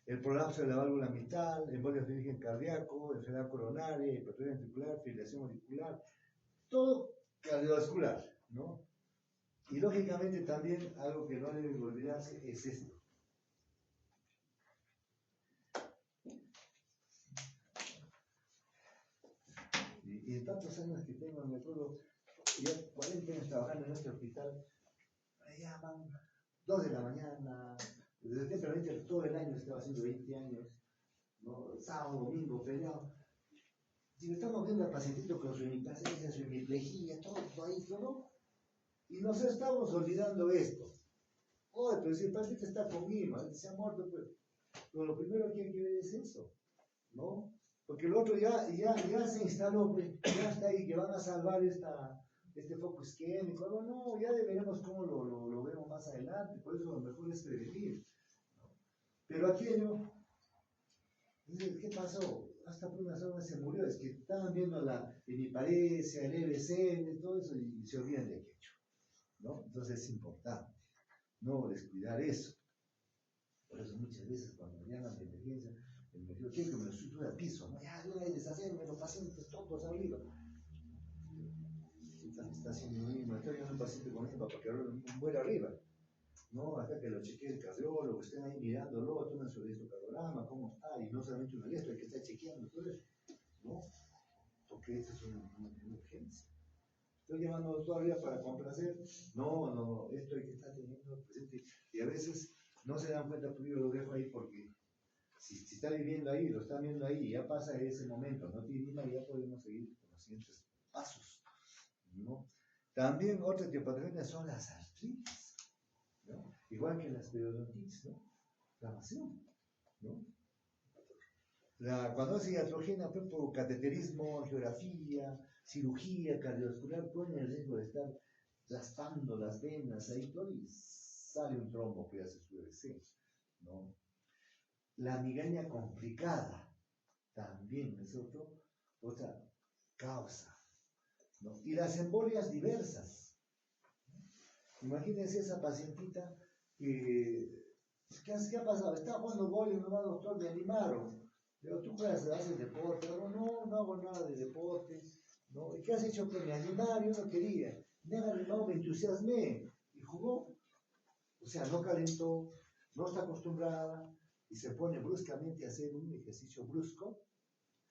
el prolapso de la válvula mitral, embolias de origen cardíaco, enfermedad coronaria, hipertrofia ventricular, fibrilación auricular, todo cardiovascular, ¿no? Y lógicamente también algo que no debe olvidarse es esto. Y en tantos años que tengo, me acuerdo, ya 40 años trabajando en este hospital, me llaman 2 de la mañana, desde todo el año estaba haciendo 20 años, ¿no? Sábado, domingo, feriado. Si le estamos viendo al pacientito con su hemiplasia, su hemiplegia, todo ahí, ¿no? Y nos estamos olvidando esto. Oye, pero si el paciente está conmigo, se ha muerto, pues. Pero lo primero que hay que ver es eso, ¿no? Porque el otro ya se instaló, pues, ya está ahí, que van a salvar este foco isquémico. No, ya veremos cómo lo vemos más adelante, por eso lo mejor es prevenir, ¿no? Pero aquello, ¿qué pasó? Hasta por unas horas se murió, es que estaban viendo la hemiparesia, el LVC, todo eso, y se olvidan de aquello, ¿no? Entonces es importante no descuidar eso. Por eso muchas veces cuando me llaman de emergencia, me digo, quiero que me lo suba al piso, ¿no? Ya, no hay deshacerme, los pacientes todos arriba. Está haciendo lo mismo, estoy viendo un paciente con EMPA para que muera arriba. No, acá que lo chequee el cardiólogo, estén ahí mirándolo, tomen su electrocardiograma, cómo está, y no solamente un electro, el que está chequeando todo eso, ¿no? porque esto es una urgencia. Estoy llamando todavía para complacer. No, esto hay que estar teniendo presente. Y a veces no se dan cuenta, pero yo lo dejo ahí porque si está viviendo ahí, lo está viendo ahí, ya pasa ese momento, no tiene nada, ya podemos seguir con los siguientes pasos, ¿no? También otra tipopatología son las artritis, ¿no? Igual que las periodontitis, ¿no? Inflamación, ¿no? Cuando hace iatrogenia, por cateterismo, angiografía, cirugía cardiovascular, ponen el riesgo de estar raspando las venas ahí todo y sale un trombo que hace su EBC, ¿no? La migraña complicada también es otra causa, ¿no? Y las embolias diversas. Imagínense esa pacientita ¿qué ha pasado? Está jugando boli, no va, doctor, me animaron. Pero tú juegas, haces deporte. No hago nada de deporte, ¿no? ¿Y qué has hecho? Pues me animaron, yo no quería. Me han animado, me entusiasmé y jugó. O sea, no calentó, no está acostumbrada y se pone bruscamente a hacer un ejercicio brusco,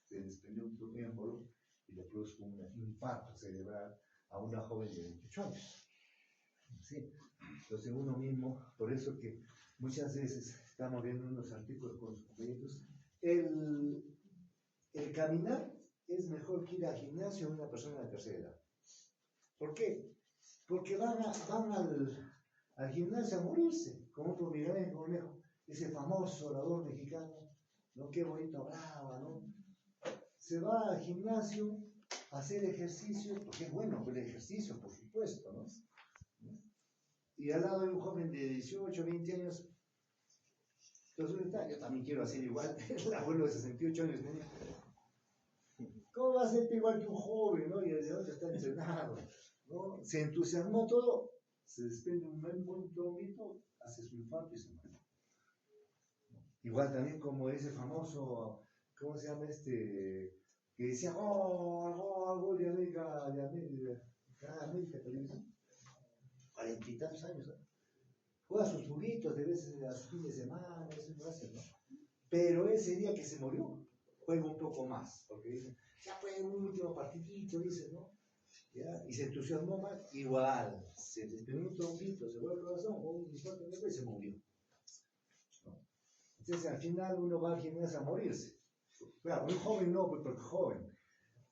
se desprendió un miembro y le produjo un infarto cerebral a una joven de 28 años. ¿Sí? Entonces uno mismo, por eso que muchas veces estamos viendo unos artículos con sus compañeros, el caminar es mejor que ir al gimnasio a una persona de tercera edad. ¿Por qué? Porque van al gimnasio a morirse, como otro Miguel Cornejo, ese famoso orador mexicano, ¿no? Qué bonito hablaba, ¿no? Se va al gimnasio a hacer ejercicio, porque es bueno el ejercicio, por supuesto, ¿no? Y al lado de un joven de 18, 20 años, entonces yo también quiero hacer igual, el abuelo de 68 años tenía. ¿Cómo va a ser igual que un joven, ¿no? Y de dónde está entrenado, ¿no? Se entusiasmó todo, se desprende un buen trombito, hace su infarto y se muere. Igual también como ese famoso, ¿cómo se llama que decía, gol de América, Televisión? 40 y tantos años, ¿no? Juega sus juguitos de veces a sus fines de semana, eso lo hace, ¿no? Pero ese día que se murió, juega un poco más, porque dicen, ya fue un último partidito, dicen, ¿no? ¿Ya? Y se entusiasmó más, igual, se desprendió un trombito, se fue el corazón, o un infarto y se murió. ¿No? Entonces al final uno va al gimnasio a morirse. Claro, un joven no, pues porque joven,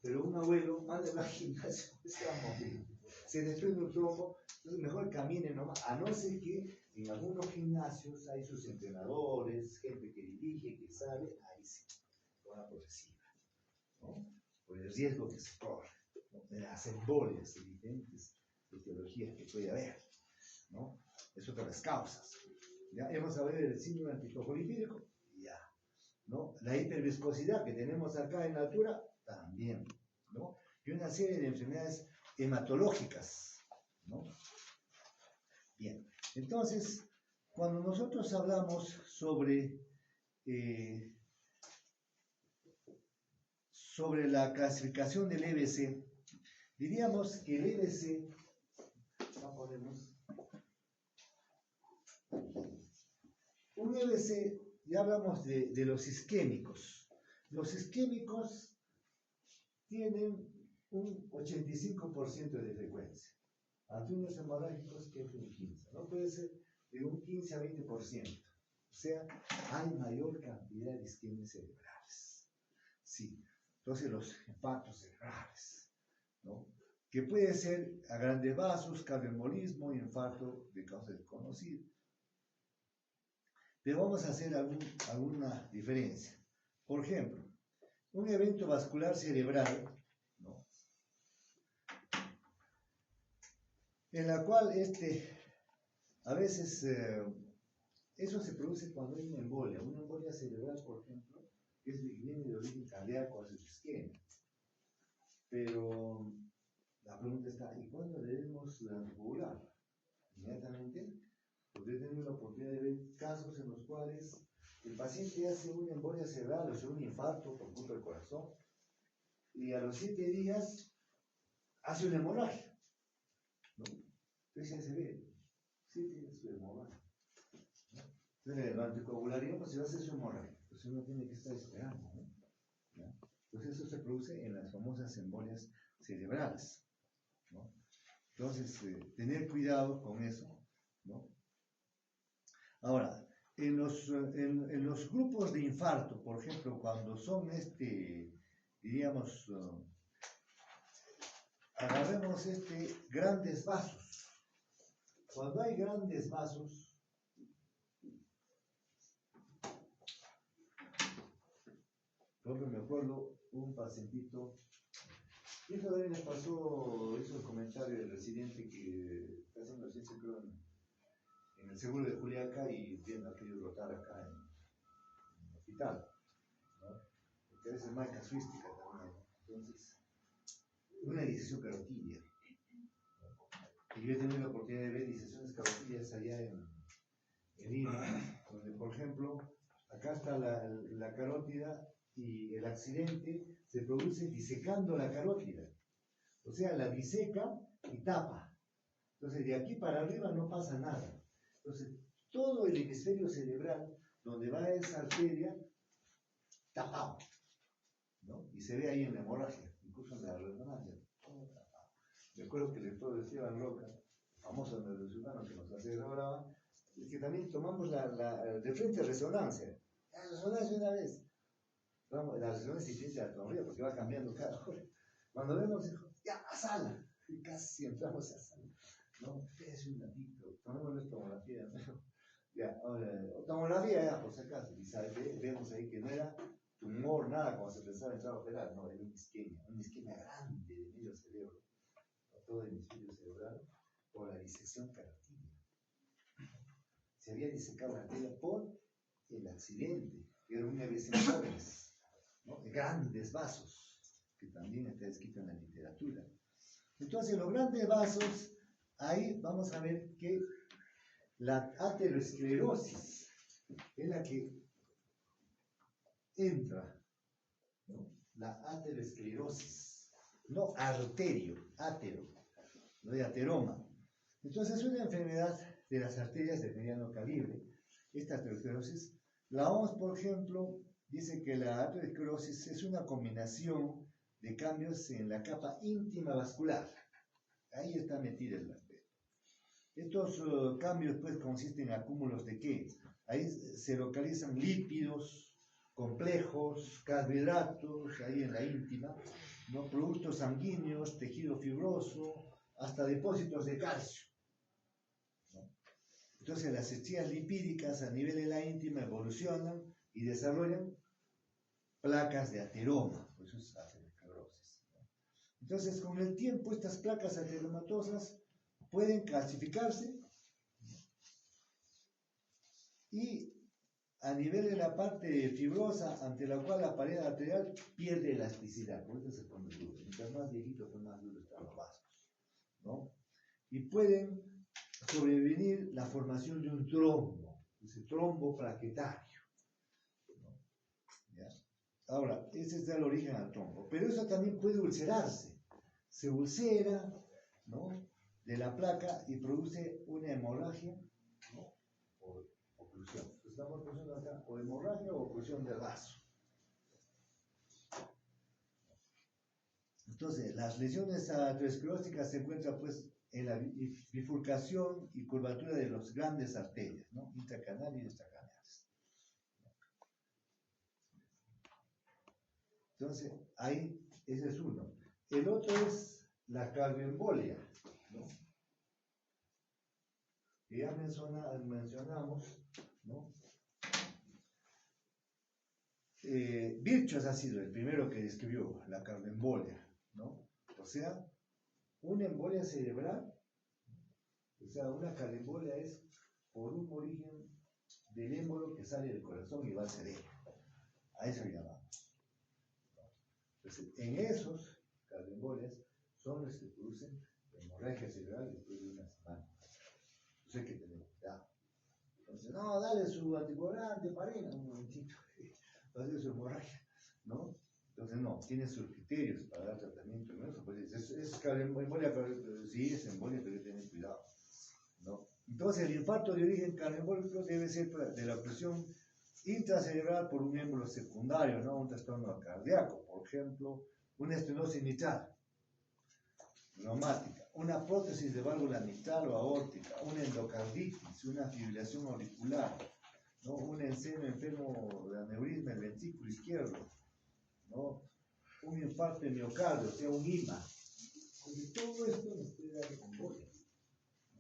pero un abuelo, mándelo al gimnasio, se va a morir. Se desprende un trombo, entonces mejor camine nomás, a no ser que en algunos gimnasios hay sus entrenadores, gente que dirige, que sabe, ahí sí, con la progresiva, ¿no? Por el riesgo que se corre, ¿no? De las embolias y diferentes etiologías que puede haber, ¿no? Es otra de las causas. ¿Ya? Hemos hablado del síndrome antifosfolipídico, ya, ¿no? La hiperviscosidad que tenemos acá en la altura, también, ¿no? Y una serie de enfermedades hematológicas, ¿no? Bien, entonces, cuando nosotros hablamos sobre la clasificación del EBC, diríamos que el EBC, un EBC, ya hablamos de los isquémicos. Los isquémicos tienen un 85% de frecuencia. Ante unos hemorrágicos que es un 15%, ¿no? Puede ser de un 15 a 20%. O sea, hay mayor cantidad de isquemias cerebrales. Sí. Entonces los infartos cerebrales, ¿no? Que puede ser a grandes vasos, cardioembolismo, infarto de causa desconocida. Pero vamos a hacer alguna diferencia. Por ejemplo, un evento vascular cerebral, ¿no? En la cual a veces eso se produce cuando hay una embolia cerebral, por ejemplo, que viene de origen cardíaco, hace su isquemia. Pero la pregunta está, ¿y cuándo debemos regular? Inmediatamente, porque he tenido la oportunidad de ver casos en los cuales el paciente hace una embolia cerebral, o sea, un infarto por culpa del corazón, y a los 7 días hace una hemorragia, ¿no? Entonces ya se ve, 7 días su hemorragia, ¿no? Entonces la anticoagularía, pues se va a hacer su hemorragia, entonces uno tiene que estar esperando, ¿no? ¿Ya? Entonces eso se produce en las famosas embolias cerebrales, ¿no? Entonces, tener cuidado con eso, ¿no? Ahora, en los grupos de infarto, por ejemplo, cuando son, diríamos, agarremos grandes vasos. Cuando hay grandes vasos, por ejemplo, me acuerdo un pacientito, y eso también me pasó, hizo el comentario del residente que está haciendo residencia, creo, en el seguro de Juliaca y viendo aquello rotar acá en el hospital, ¿no? Porque a veces es más casuística también, ¿no? Entonces, una disección carotidia. Y yo he tenido la oportunidad de ver disecciones carotidias allá en Lima, donde, por ejemplo, acá está la carótida y el accidente se produce disecando la carótida. O sea, la diseca y tapa. Entonces, de aquí para arriba no pasa nada. Entonces, todo el hemisferio cerebral, donde va esa arteria, tapado, ¿no? Y se ve ahí en la hemorragia, incluso en la resonancia, todo tapado. Me acuerdo que el doctor Esteban Roca, famoso neurocirujano que nos asesoraba, que también tomamos de frente resonancia. La resonancia una vez. Vamos, la resonancia es de la tomografía porque va cambiando cada hora. Cuando vemos, dijo, ya, a sala. Y casi entramos a sala. No, espérese un ratito, tomemos tomografía. ¿No? Ya, ahora, tomografía ya, por si acaso. Y vemos ahí que no era tumor, nada, como se pensaba entrar a operar. No, era una isquemia grande de medio cerebro, todo el hemisferio cerebral, por la disección carotidia. Se había disecado la arteria por el accidente, que era una vez en jóvenes, ¿no? Grandes vasos, que también está escrito en la literatura. Entonces, los grandes vasos, ahí vamos a ver que la aterosclerosis es la que entra, ¿no? La aterosclerosis, no arterio, atero, no de ateroma. Entonces, es una enfermedad de las arterias de mediano calibre. Esta aterosclerosis, la OMS, por ejemplo, dice que la aterosclerosis es una combinación de cambios en la capa íntima vascular. Ahí está metida el aspecto. Estos cambios, pues, consisten en acúmulos de ¿qué? Ahí se localizan lípidos complejos, carbohidratos, ahí en la íntima, ¿no? Productos sanguíneos, tejido fibroso, hasta depósitos de calcio, ¿no? Entonces, las estrías lipídicas a nivel de la íntima evolucionan y desarrollan placas de ateroma, por eso es aterosclerosis, ¿no? Entonces, con el tiempo, estas placas ateromatosas pueden calcificarse y a nivel de la parte fibrosa, ante la cual la pared arterial pierde elasticidad, por eso se pone duro. Mientras más viejito, pues más duro están los vasos, ¿no? Y pueden sobrevenir la formación de un trombo, ese trombo plaquetario, ¿no? ¿Ya? Ahora, ese es el origen al trombo, pero eso también puede ulcerarse. Se ulcera, ¿no?, de la placa y produce una hemorragia, ¿no?, por oclusión. Estamos pensando acá, o hemorragia o oclusión del vaso. Entonces, las lesiones ateroscleróticas se encuentran, pues, en la bifurcación y curvatura de las grandes arterias, ¿no?, intracanal y extracanales. Entonces, ahí, ese es uno. El otro es la cardioembolia, ¿no?, que ya mencionamos, ¿no? Virchow ha sido el primero que describió la cardioembolia, ¿no? O sea, una embolia cerebral, o sea, una cardioembolia es por un origen del émbolo que sale del corazón y va al cerebro. A eso llamamos, ¿no? Entonces, en esos cardioembolias son los que producen hemorragia cerebral después de una semana. Entonces hay que tener cuidado. Entonces, no, dale su anticoagulante, parina, un momentito, hace su hemorragia, ¿no? Entonces, no, tiene sus criterios para dar tratamiento, ¿no? Pues, es embolia, sí, es embolia, pero hay que tener cuidado, ¿no? Entonces, el infarto de origen cardioembólico debe ser de la oclusión Intracerebral por un miembro secundario, ¿no? Un trastorno cardíaco, por ejemplo, una estenosis mitral, reumática, una prótesis de válvula mitral o aórtica, una endocarditis, una fibrilación auricular, ¿no? Un enseno enfermo de aneurisma del ventrículo izquierdo, ¿no? Un infarto de miocardio, o sea, un IMA. Porque todo esto nos puede dar embolia.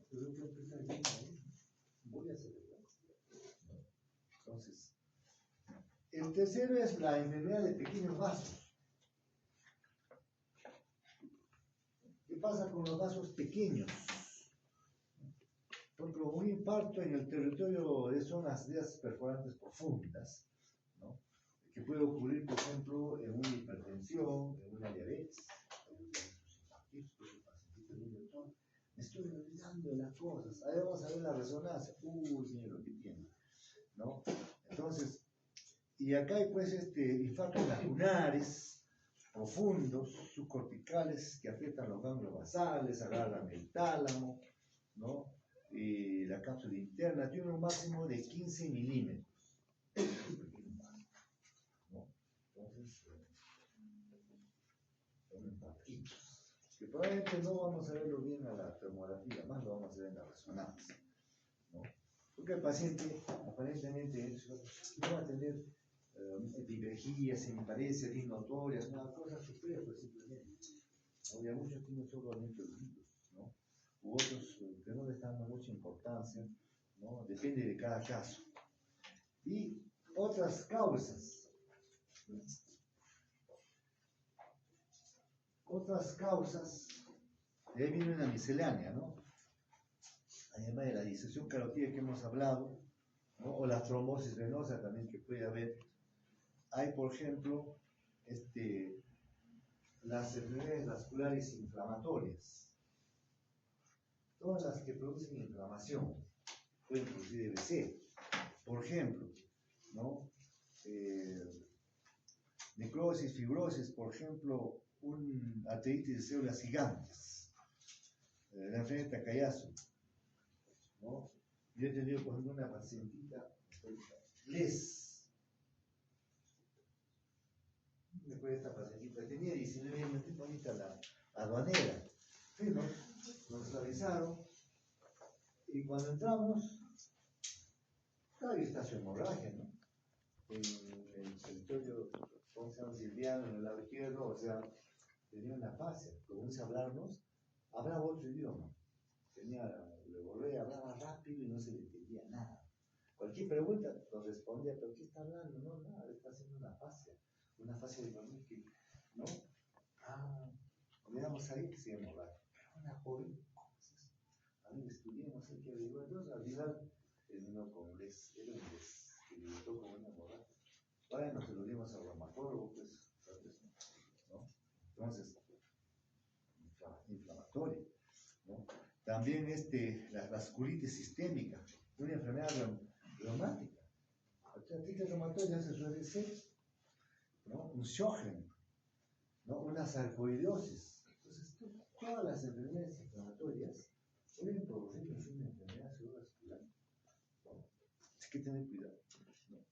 Pero yo creo que esta embolia cerebral. Entonces, el tercero es la enfermedad de pequeños vasos. ¿Qué pasa con los vasos pequeños? Por ejemplo, un infarto en el territorio de zonas de perforantes profundas, ¿no? Que puede ocurrir, por ejemplo, en una hipertensión, en una diabetes, me estoy olvidando de las cosas. Ahí vamos a ver la resonancia. Uy, mira lo que tiene, ¿no? Entonces, y acá hay pues infartos lacunares, profundos, subcorticales, que afectan los ganglios basales, agarran el tálamo, ¿no? Y la cápsula interna tiene un máximo de 15 milímetros. ¿No? Entonces, son infartitos, que probablemente no vamos a verlo bien a la tomografía, más lo vamos a ver en la resonancia, ¿no? Porque el paciente aparentemente no va a tener divergías, semiparencias, disnotorias, una cosa superflua simplemente. Había muchos que tienen solo alimentos, ¿no? U otros que no le están dando mucha importancia, ¿no? Depende de cada caso. Y otras causas. Otras causas, de ahí viene una miscelánea, ¿no? Además de la disección carotídea que hemos hablado, ¿no? O la trombosis venosa también que puede haber. Hay, por ejemplo, las enfermedades vasculares inflamatorias. Todas las que producen inflamación pueden producir EBC. Por ejemplo, ¿no? Necrosis, fibrosis, por ejemplo, un arteritis de células gigantes, la enfermedad de Takayasu, ¿no? Yo he tenido, por ejemplo, una pacientita, después de esta pacientita, tenía 19 años, muy bonita la aduanera. Fuimos, nos avisaron, y cuando entramos, ahí está su hemorragia, ¿no? En el territorio, ¿cómo se llama? Silviano, en el lado izquierdo, o sea, tenía una fascia, comienza a hablarnos, hablaba otro idioma, le volvía a hablar rápido y no se le entendía nada. Cualquier pregunta nos respondía, ¿pero qué está hablando? No, nada, está haciendo una fascia de que, ¿no? Miramos ahí que se llama hemorragia. Pero una joven, ¿cómo es eso? A mí estudiamos, hay que averiguar. Entonces, al final, terminó con era un les, que debutó con una hemorragia. Bueno, se lo dimos al reumatólogo, pues, ¿sabes? ¿No? Entonces, inflamatoria, ¿no? También la vasculitis sistémica, una enfermedad reumática. Artritis reumatoide se suele decir, ¿no? Un Sjögren, ¿no? Una sarcoidosis. Entonces, todas las enfermedades inflamatorias pueden producir una enfermedad cerebrovascular, ¿no? Hay que tener cuidado, ¿no?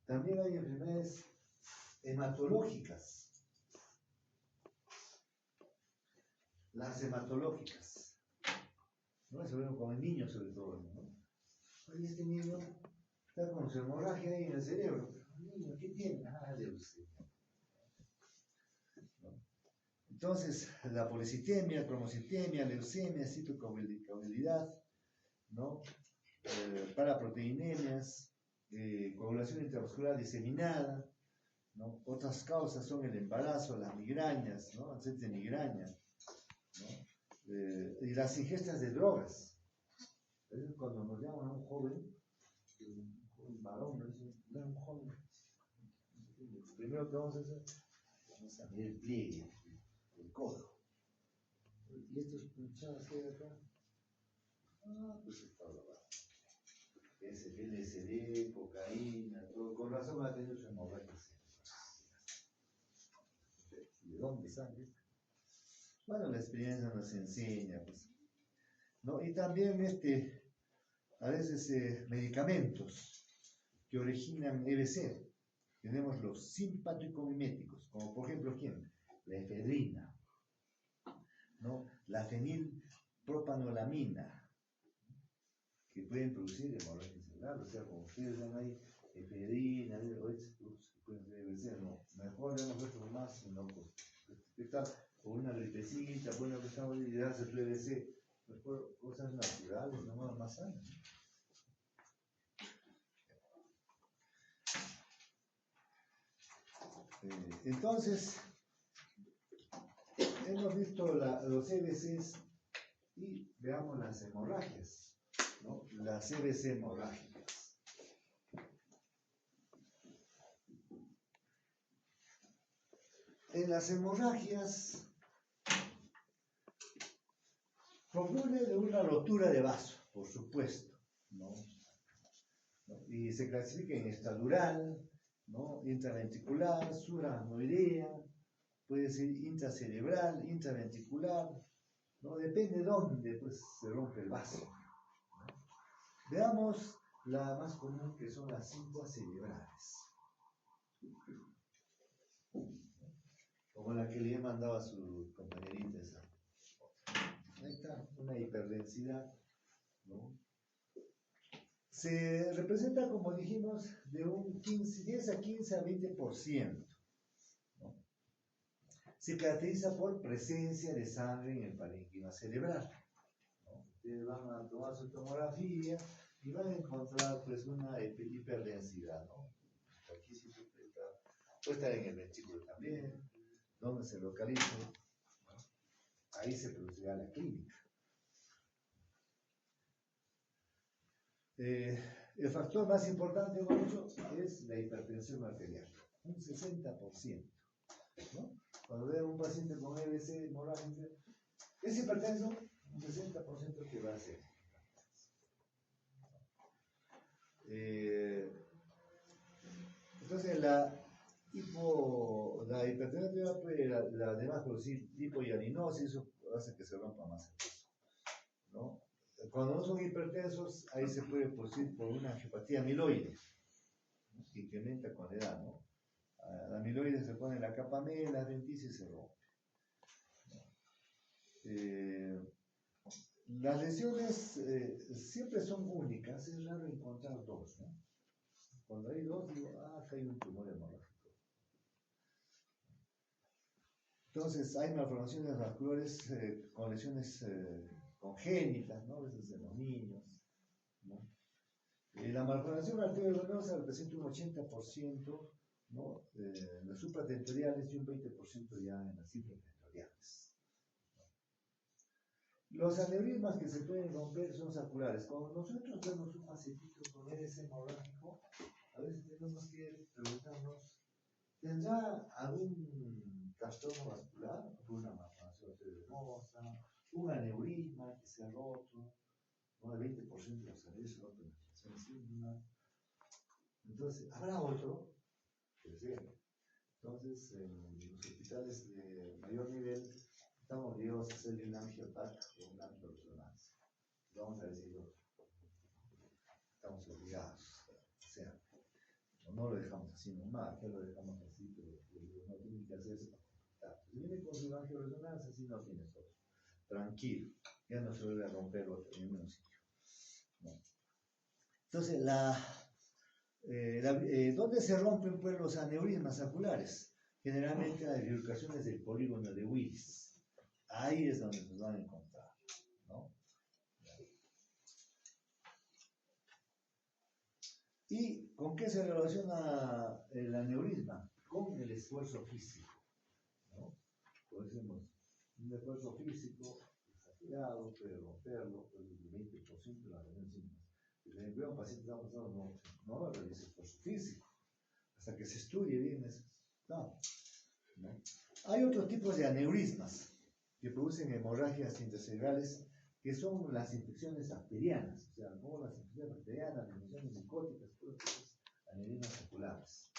También hay enfermedades hematológicas. Las hematológicas, ¿no? Se ven como en niños sobre todo, ¿no? Oye, este niño está con su hemorragia ahí en el cerebro. Niño, ¿qué tiene? Leucemia. ¿No? Entonces, la policitemia, cromocitemia, leucemia, citocoagulabilidad, ¿no? Paraproteinemias, coagulación intravascular diseminada, ¿no? Otras causas son el embarazo, las migrañas, ¿no? Accidentes de migraña, ¿no? Y las ingestas de drogas. Es cuando nos llaman a un joven, un varón, ¿no? Un joven. Lo primero que vamos a hacer, vamos a medir el pliegue, el codo. ¿Y estos pinchados que hay acá? Pues está grabado. Ese LSD, cocaína, todo. Con razón ha tenido su hemorragia. ¿De dónde sale? Bueno, la experiencia nos enseña, pues, ¿no? Y también a veces medicamentos, que originan EBC. Tenemos los simpaticomiméticos, como por ejemplo, ¿quién? La efedrina, ¿no? La fenilpropanolamina, que pueden producir hemorragia cerebral. O sea, como ustedes ven ahí, efedrina, pueden ser EBC, no. Mejor ya no puesto más, sino pues, detectar con una gripecita, bueno, que estamos y ya se puede EBC. Mejor cosas naturales, no más sanas. Entonces, hemos visto los EBCs y veamos las hemorragias, ¿no? Las EBC hemorrágicas. En las hemorragias proviene de una rotura de vaso, por supuesto, ¿no? Y se clasifica en extradural, ¿no? Intraventricular, subaracnoidea, puede ser intracerebral, intraventricular, ¿no? Depende de dónde pues, se rompe el vaso, ¿no? Veamos la más común, que son las intracerebrales, como la que le he mandado a su compañerita esa. Ahí está, una hiperdensidad, ¿no? Se representa, como dijimos, de un 10 a 15 a 20%. ¿No? Se caracteriza por presencia de sangre en el parénquima cerebral, ¿no? Ustedes van a tomar su tomografía y van a encontrar pues una hiperdensidad, ¿no? Aquí sí puede estar en el ventrículo también, donde se localiza, ¿no? Ahí se producirá la clínica. El factor más importante, mucho, es la hipertensión arterial, un 60%, ¿no? Cuando veo a un paciente con EBC hemorrágica, es hipertenso, un 60% que va a ser. Entonces la hipertensión puede además producir hipoialinosis, eso hace que se rompa más el vaso, ¿no? Cuando no son hipertensos, ahí se puede producir por una angiopatía amiloide, ¿no? Que incrementa con la edad, ¿no? La amiloide se pone en la capa media, la denticia y se rompe, ¿no? Las lesiones siempre son únicas, es raro encontrar dos, ¿no? Cuando hay dos, digo, acá hay un tumor hemorrágico. Entonces, hay malformaciones vasculares con lesiones congénitas, ¿no? A veces en los niños, ¿no? La malformación arteriovenosa representa un 80%, ¿no? En las supratentoriales y un 20% ya en las infratentoriales. Los aneurismas que se pueden romper son saculares. Cuando nosotros vemos un pacientito con EBC hemorrágico, a veces tenemos que preguntarnos, ¿tendrá algún trastorno vascular? ¿Una malformación arteriovenosa? ¿Un aneurisma que se ha roto? ¿No? El 20% de los aneurismas se rotos en la síndrome. Entonces, ¿habrá otro? Pues sí. Entonces, en los hospitales de mayor nivel, estamos obligados a hacer un angiopac o una angioresonancia. Vamos a decir otro. Estamos obligados. O sea, no lo dejamos así nomás, que lo dejamos así, pero no tienen que hacerse para completar. Si viene con su angioresonancia, así no tiene otro. Tranquilo, ya no se vuelve a romper otro en el mismo sitio. ¿No? Entonces, ¿dónde se rompen pues, los aneurismas saculares? Generalmente las bifurcaciones del polígono de Willis. Ahí es donde nos van a encontrar, ¿no? ¿Y con qué se relaciona el aneurisma? Con el esfuerzo físico, ¿no? Por decimos, un esfuerzo físico exagerado puede romperlo, pues el 20% de la reacción. Si le envío a un paciente no va a realizar esfuerzo físico, hasta que se estudie bien eso. No. Hay otros tipos de aneurismas que producen hemorragias intracerebrales, que son las infecciones bacterianas, o sea, como las infecciones bacterianas, las infecciones psicóticas, todas esas aneurismas saculares,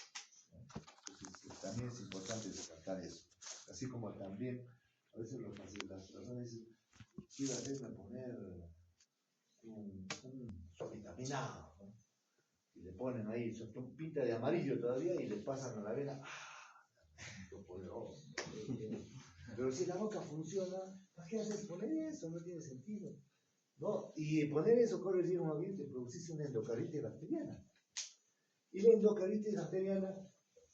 ¿no? Entonces, también es importante destacar eso. Así como también, a veces las personas dicen, quiero hacerme poner un vitaminado, ¿no? y le ponen ahí, pinta de amarillo todavía y le pasan a la vena. Poderoso. Pero si la boca funciona, ¿para qué haces poner eso? No tiene sentido, ¿no? Y poner eso corre el riesgo más bien de producirse una endocardite bacteriana. Y la endocardite bacteriana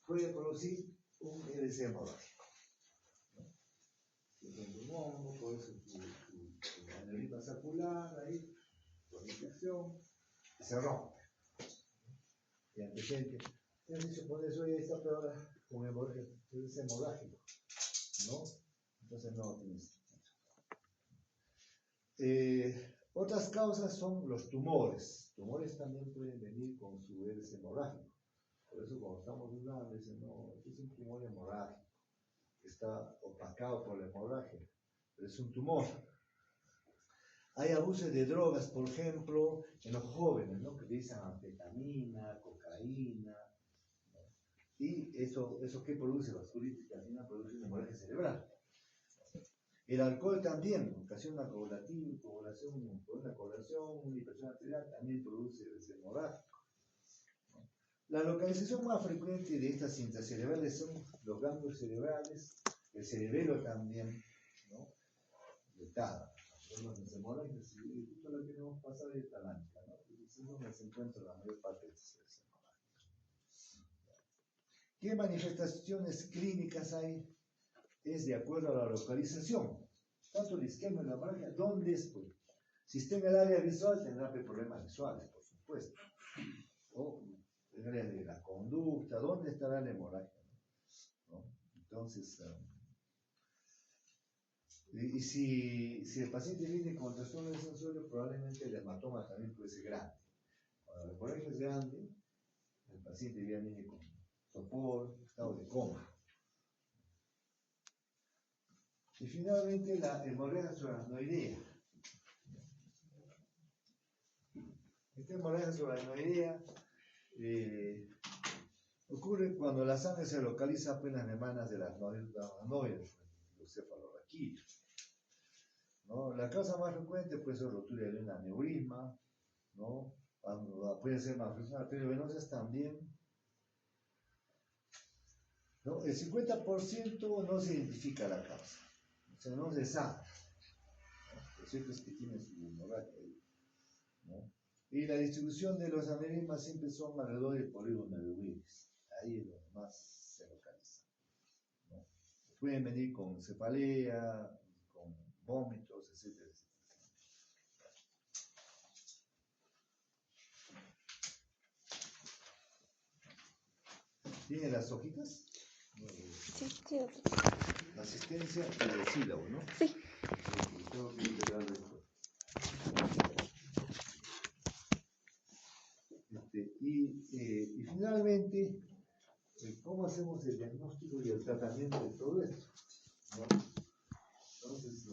puede producir un EDC hemorrágico. ¿No? Puede ser tu aneurisma saccular, ahí, con infección, se rompe. Y antecedente, te has dicho poner eso y ahí está peor con EDC hemorrágico, ¿no? Entonces no tienes. Otras causas son los tumores. Tumores también pueden venir con su EDC hemorrágico. Por eso cuando estamos dudando, dicen, no, este es un tumor hemorrágico, que está opacado por la hemorragia, pero es un tumor. Hay abuso de drogas, por ejemplo, en los jóvenes, ¿no? Que utilizan anfetamina, cocaína, ¿no? Y eso ¿qué produce? Vasculitis, que al final produce una hemorragia cerebral. El alcohol también ocasiona coagulación, por una coagulación, una hipertensión arterial, también produce hemorragia. La localización más frecuente de estas cintas cerebrales son los ganglios cerebrales, el cerebelo también, ¿no? De tálamo. Los hemorragias, justo lo que hemos pasado de talámica, ¿no? Es donde se encuentra la mayor parte de estos hemorragias. ¿Qué manifestaciones clínicas hay? Es de acuerdo a la localización. Tanto el isquemia y la hemorragia, ¿dónde es? Pues, si está en el área visual, tendrá problemas visuales, por supuesto. O en el área de la conducta, ¿dónde estará la hemorragia? ¿No? Entonces, y si el paciente viene con trastorno de sensorio, probablemente el hematoma también puede ser grande. Cuando la hemorragia es grande, el paciente ya viene con sopor, estado de coma. Y finalmente la hemorragia subaracnoidea. Esta hemorragia subaracnoidea ocurre cuando la sangre se localiza apenas en las membranas de las aracnoides, los cefalorraquídeos. ¿No? La causa más frecuente puede ser rotura de un aneurisma, ¿no? Puede ser malformaciones arteriovenosas también. ¿No? El 50% no se identifica la causa, o sea, no se sabe. ¿No? Lo cierto es que tiene su hemorragia ahí, ¿no? Y la distribución de los aneurismas siempre son alrededor del polígono de Willis. Ahí es donde más se localiza, ¿no? Pueden venir con cefalea, con vómitos, etcétera, etcétera. ¿Tiene las hojitas? Sí, sí. La asistencia y el sílabo, ¿no? Sí. Tengo que integrarlo esto. Y finalmente, ¿cómo hacemos el diagnóstico y el tratamiento de todo esto? ¿No? Entonces,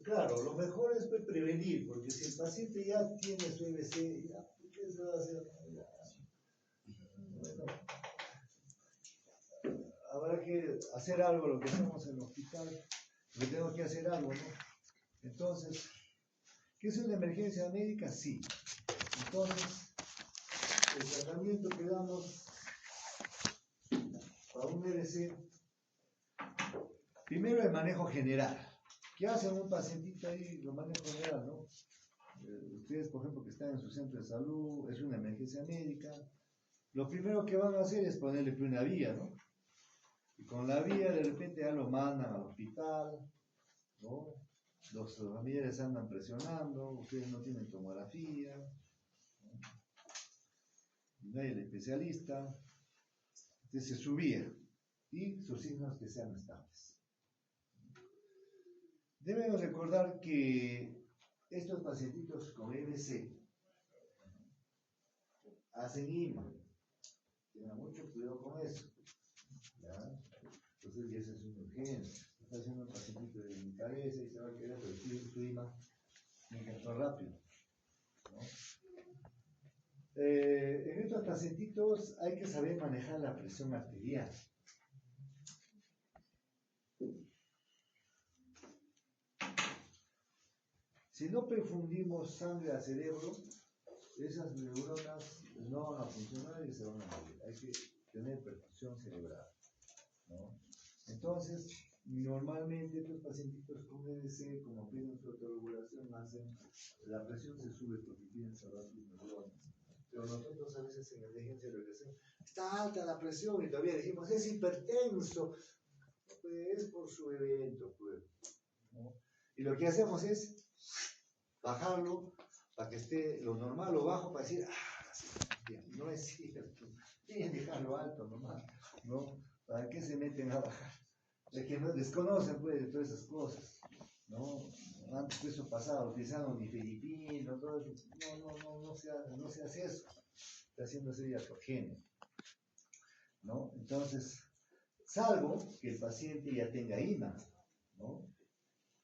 claro, lo mejor es prevenir, porque si el paciente ya tiene su EBC, ya, ¿qué se va a hacer? Bueno, habrá que hacer algo, lo que hacemos en el hospital, que tengo que hacer algo, ¿no? Entonces, ¿qué es una emergencia médica? Sí. Entonces, el tratamiento que damos para un EBC, primero el manejo general. ¿Qué hacen un pacientito ahí? Lo manejo general, ¿no? Ustedes, por ejemplo, que están en su centro de salud, es una emergencia médica, lo primero que van a hacer es ponerle una vía, ¿no? Y con la vía de repente ya lo mandan al hospital, ¿no? Los familiares andan presionando, ustedes no tienen tomografía, ¿no? No hay el especialista, entonces su vía y sus signos que sean estables. Debemos recordar que estos pacientitos con EBC hacen IMA. Tengan mucho cuidado con eso, ¿ya? Entonces, y esa es una urgencia. Está haciendo un pacientito de mi cabeza y se va a quedar, pero su IMA tiene que actuar rápido, ¿no? En estos pacientitos hay que saber manejar la presión arterial. Si no perfundimos sangre al cerebro, esas neuronas no van a funcionar y se van a morir. Hay que tener perfusión cerebral, ¿no? Entonces, normalmente estos pacientitos con EDC, como piden su autorregulación, la presión se sube porque quieren salvar sus neuronas. Pero nosotros a veces en emergencia de regresión, está alta la presión y todavía dijimos, es hipertenso. Pues es por su evento, pues, ¿no? Y lo que hacemos es bajarlo para que esté lo normal o bajo para decir, no es cierto, tienen que dejarlo alto nomás, ¿no? ¿Para qué se meten a bajar? Es que no desconocen, pues, de todas esas cosas, ¿no? Antes de eso pasaba, utilizando nifedipino, todo eso. No se hace eso. Está haciéndose diatrogenia, ¿no? Entonces, salvo que el paciente ya tenga IMA, ¿no?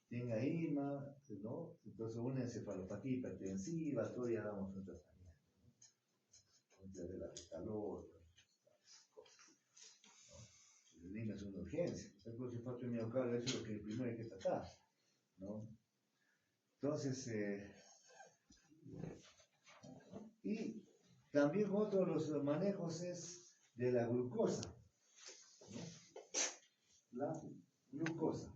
Tenga IMA, ¿no? Entonces una encefalopatía hipertensiva, todavía damos un tratamiento, ¿no? De la calor, ¿no? El IMA es una urgencia, el crucifato miocardio, eso es lo que primero hay que tratar, ¿no? Entonces, y también otro de los manejos es de la glucosa, ¿no? La glucosa.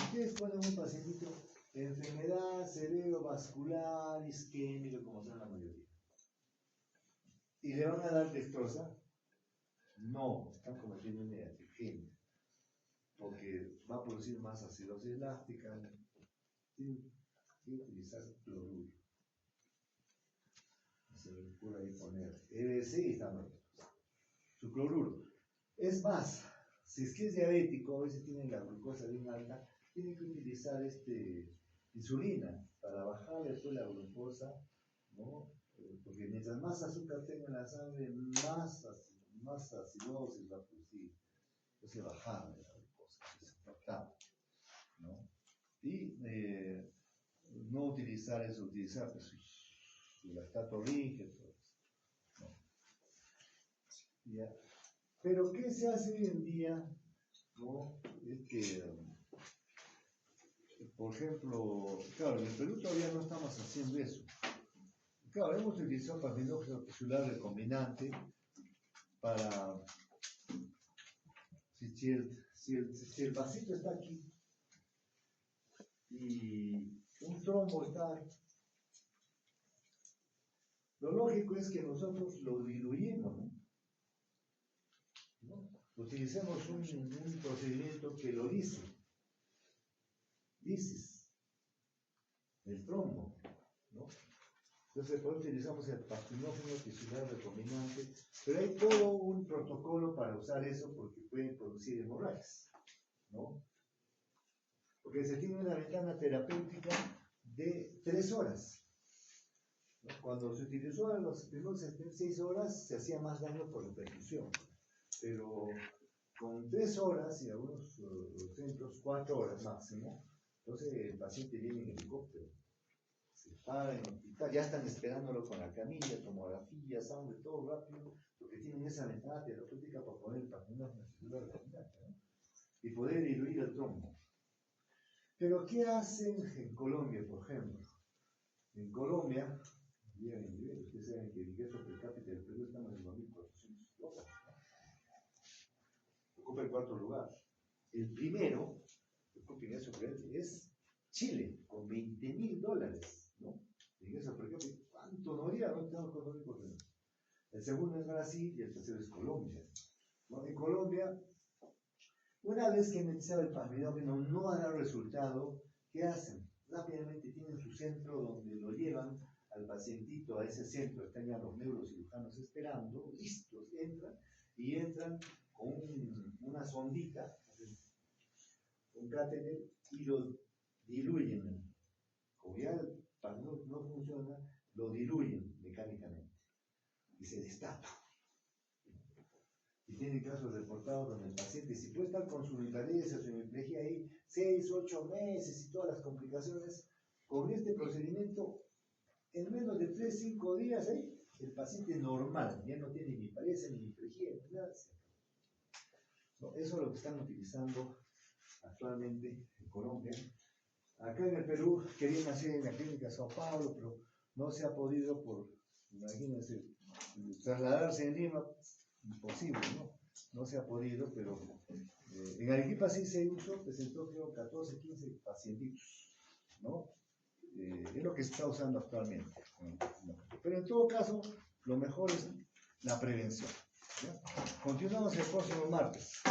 Ustedes ponen un pacientito enfermedad cerebrovascular, isquémica, como son la mayoría, y le van a dar dextrosa. No, están cometiendo una iatrogenia, porque va a producir más acidosis láctica. Tienen que utilizar cloruro. Se le ocurre ahí poner EDC y están su cloruro. Es más, si es que es diabético, a veces tiene la glucosa bien alta, tiene que utilizar insulina para bajar después la glucosa, ¿no? Porque mientras más azúcar tenga en la sangre, más acidosis va a producir. Entonces bajar la glucosa, es importante, ¿no? Y no utilizar eso, utilizar pues, su lactato rígido, ¿no? ¿Ya? Pero ¿qué se hace hoy en día? ¿No? Es que, por ejemplo, claro, en el Perú todavía no estamos haciendo eso. Claro, hemos utilizado papilógeno tisular recombinante para, si el vasito está aquí y un trombo está, lo lógico es que nosotros lo diluimos, ¿no? Utilicemos un procedimiento que lo lisis del trombo, ¿no? Entonces, por eso utilizamos el papilógeno tisular recombinante, pero hay todo un protocolo para usar eso porque puede producir hemorragias, ¿no? Porque se tiene una ventana terapéutica de 3 horas. ¿No? Cuando se utilizó en los primeros 6 horas, se hacía más daño por la perfusión, pero con 3 horas y algunos centros 4 horas máximo, entonces el paciente viene en helicóptero. Se para en el hospital, ya están esperándolo con la camilla, tomografía, sangre, todo rápido, porque tienen esa ventana terapéutica para poner el papilógeno tisular recombinante, ¿no? Y poder diluir el trombo. Pero ¿qué hacen en Colombia, por ejemplo? En Colombia, ustedes saben que el ingreso per cápita del Perú estamos en 2.400 dólares, ¿no? Ocupa el 4º lugar. El primero, que ocupa ingreso per cápita, es Chile, con 20.000 dólares, ¿no? Ingreso per cápita, ¿cuánto no haría? No tengo económico. El segundo es Brasil y el tercero es Colombia, ¿no? En Colombia, una vez que iniciado el papilógeno no ha dado resultado, ¿qué hacen? Rápidamente tienen su centro donde lo llevan al pacientito, a ese centro, están ya los neurocirujanos esperando, listos, entran con una sondita, un catéter, y lo diluyen. Como ya el papilógeno no funciona, lo diluyen mecánicamente y se destapa. Y tienen casos reportados donde el paciente, si puede estar con su mitalidez o su hemiplegia ahí 6, 8 meses y todas las complicaciones, con este procedimiento, en menos de 3, 5 días ahí, el paciente normal, ya no tiene ni hemiplegia ni hemiplegia, ni nada. ¿No? Eso es lo que están utilizando actualmente en Colombia. Acá en el Perú querían hacer en la clínica Sao Paulo, pero no se ha podido imagínense, trasladarse en Lima, imposible, ¿no? No se ha podido, pero en Arequipa sí se presentó creo 14, 15 pacientitos, ¿no? Es lo que se está usando actualmente. Pero en todo caso, lo mejor es la prevención, ¿ya? Continuamos el próximo martes.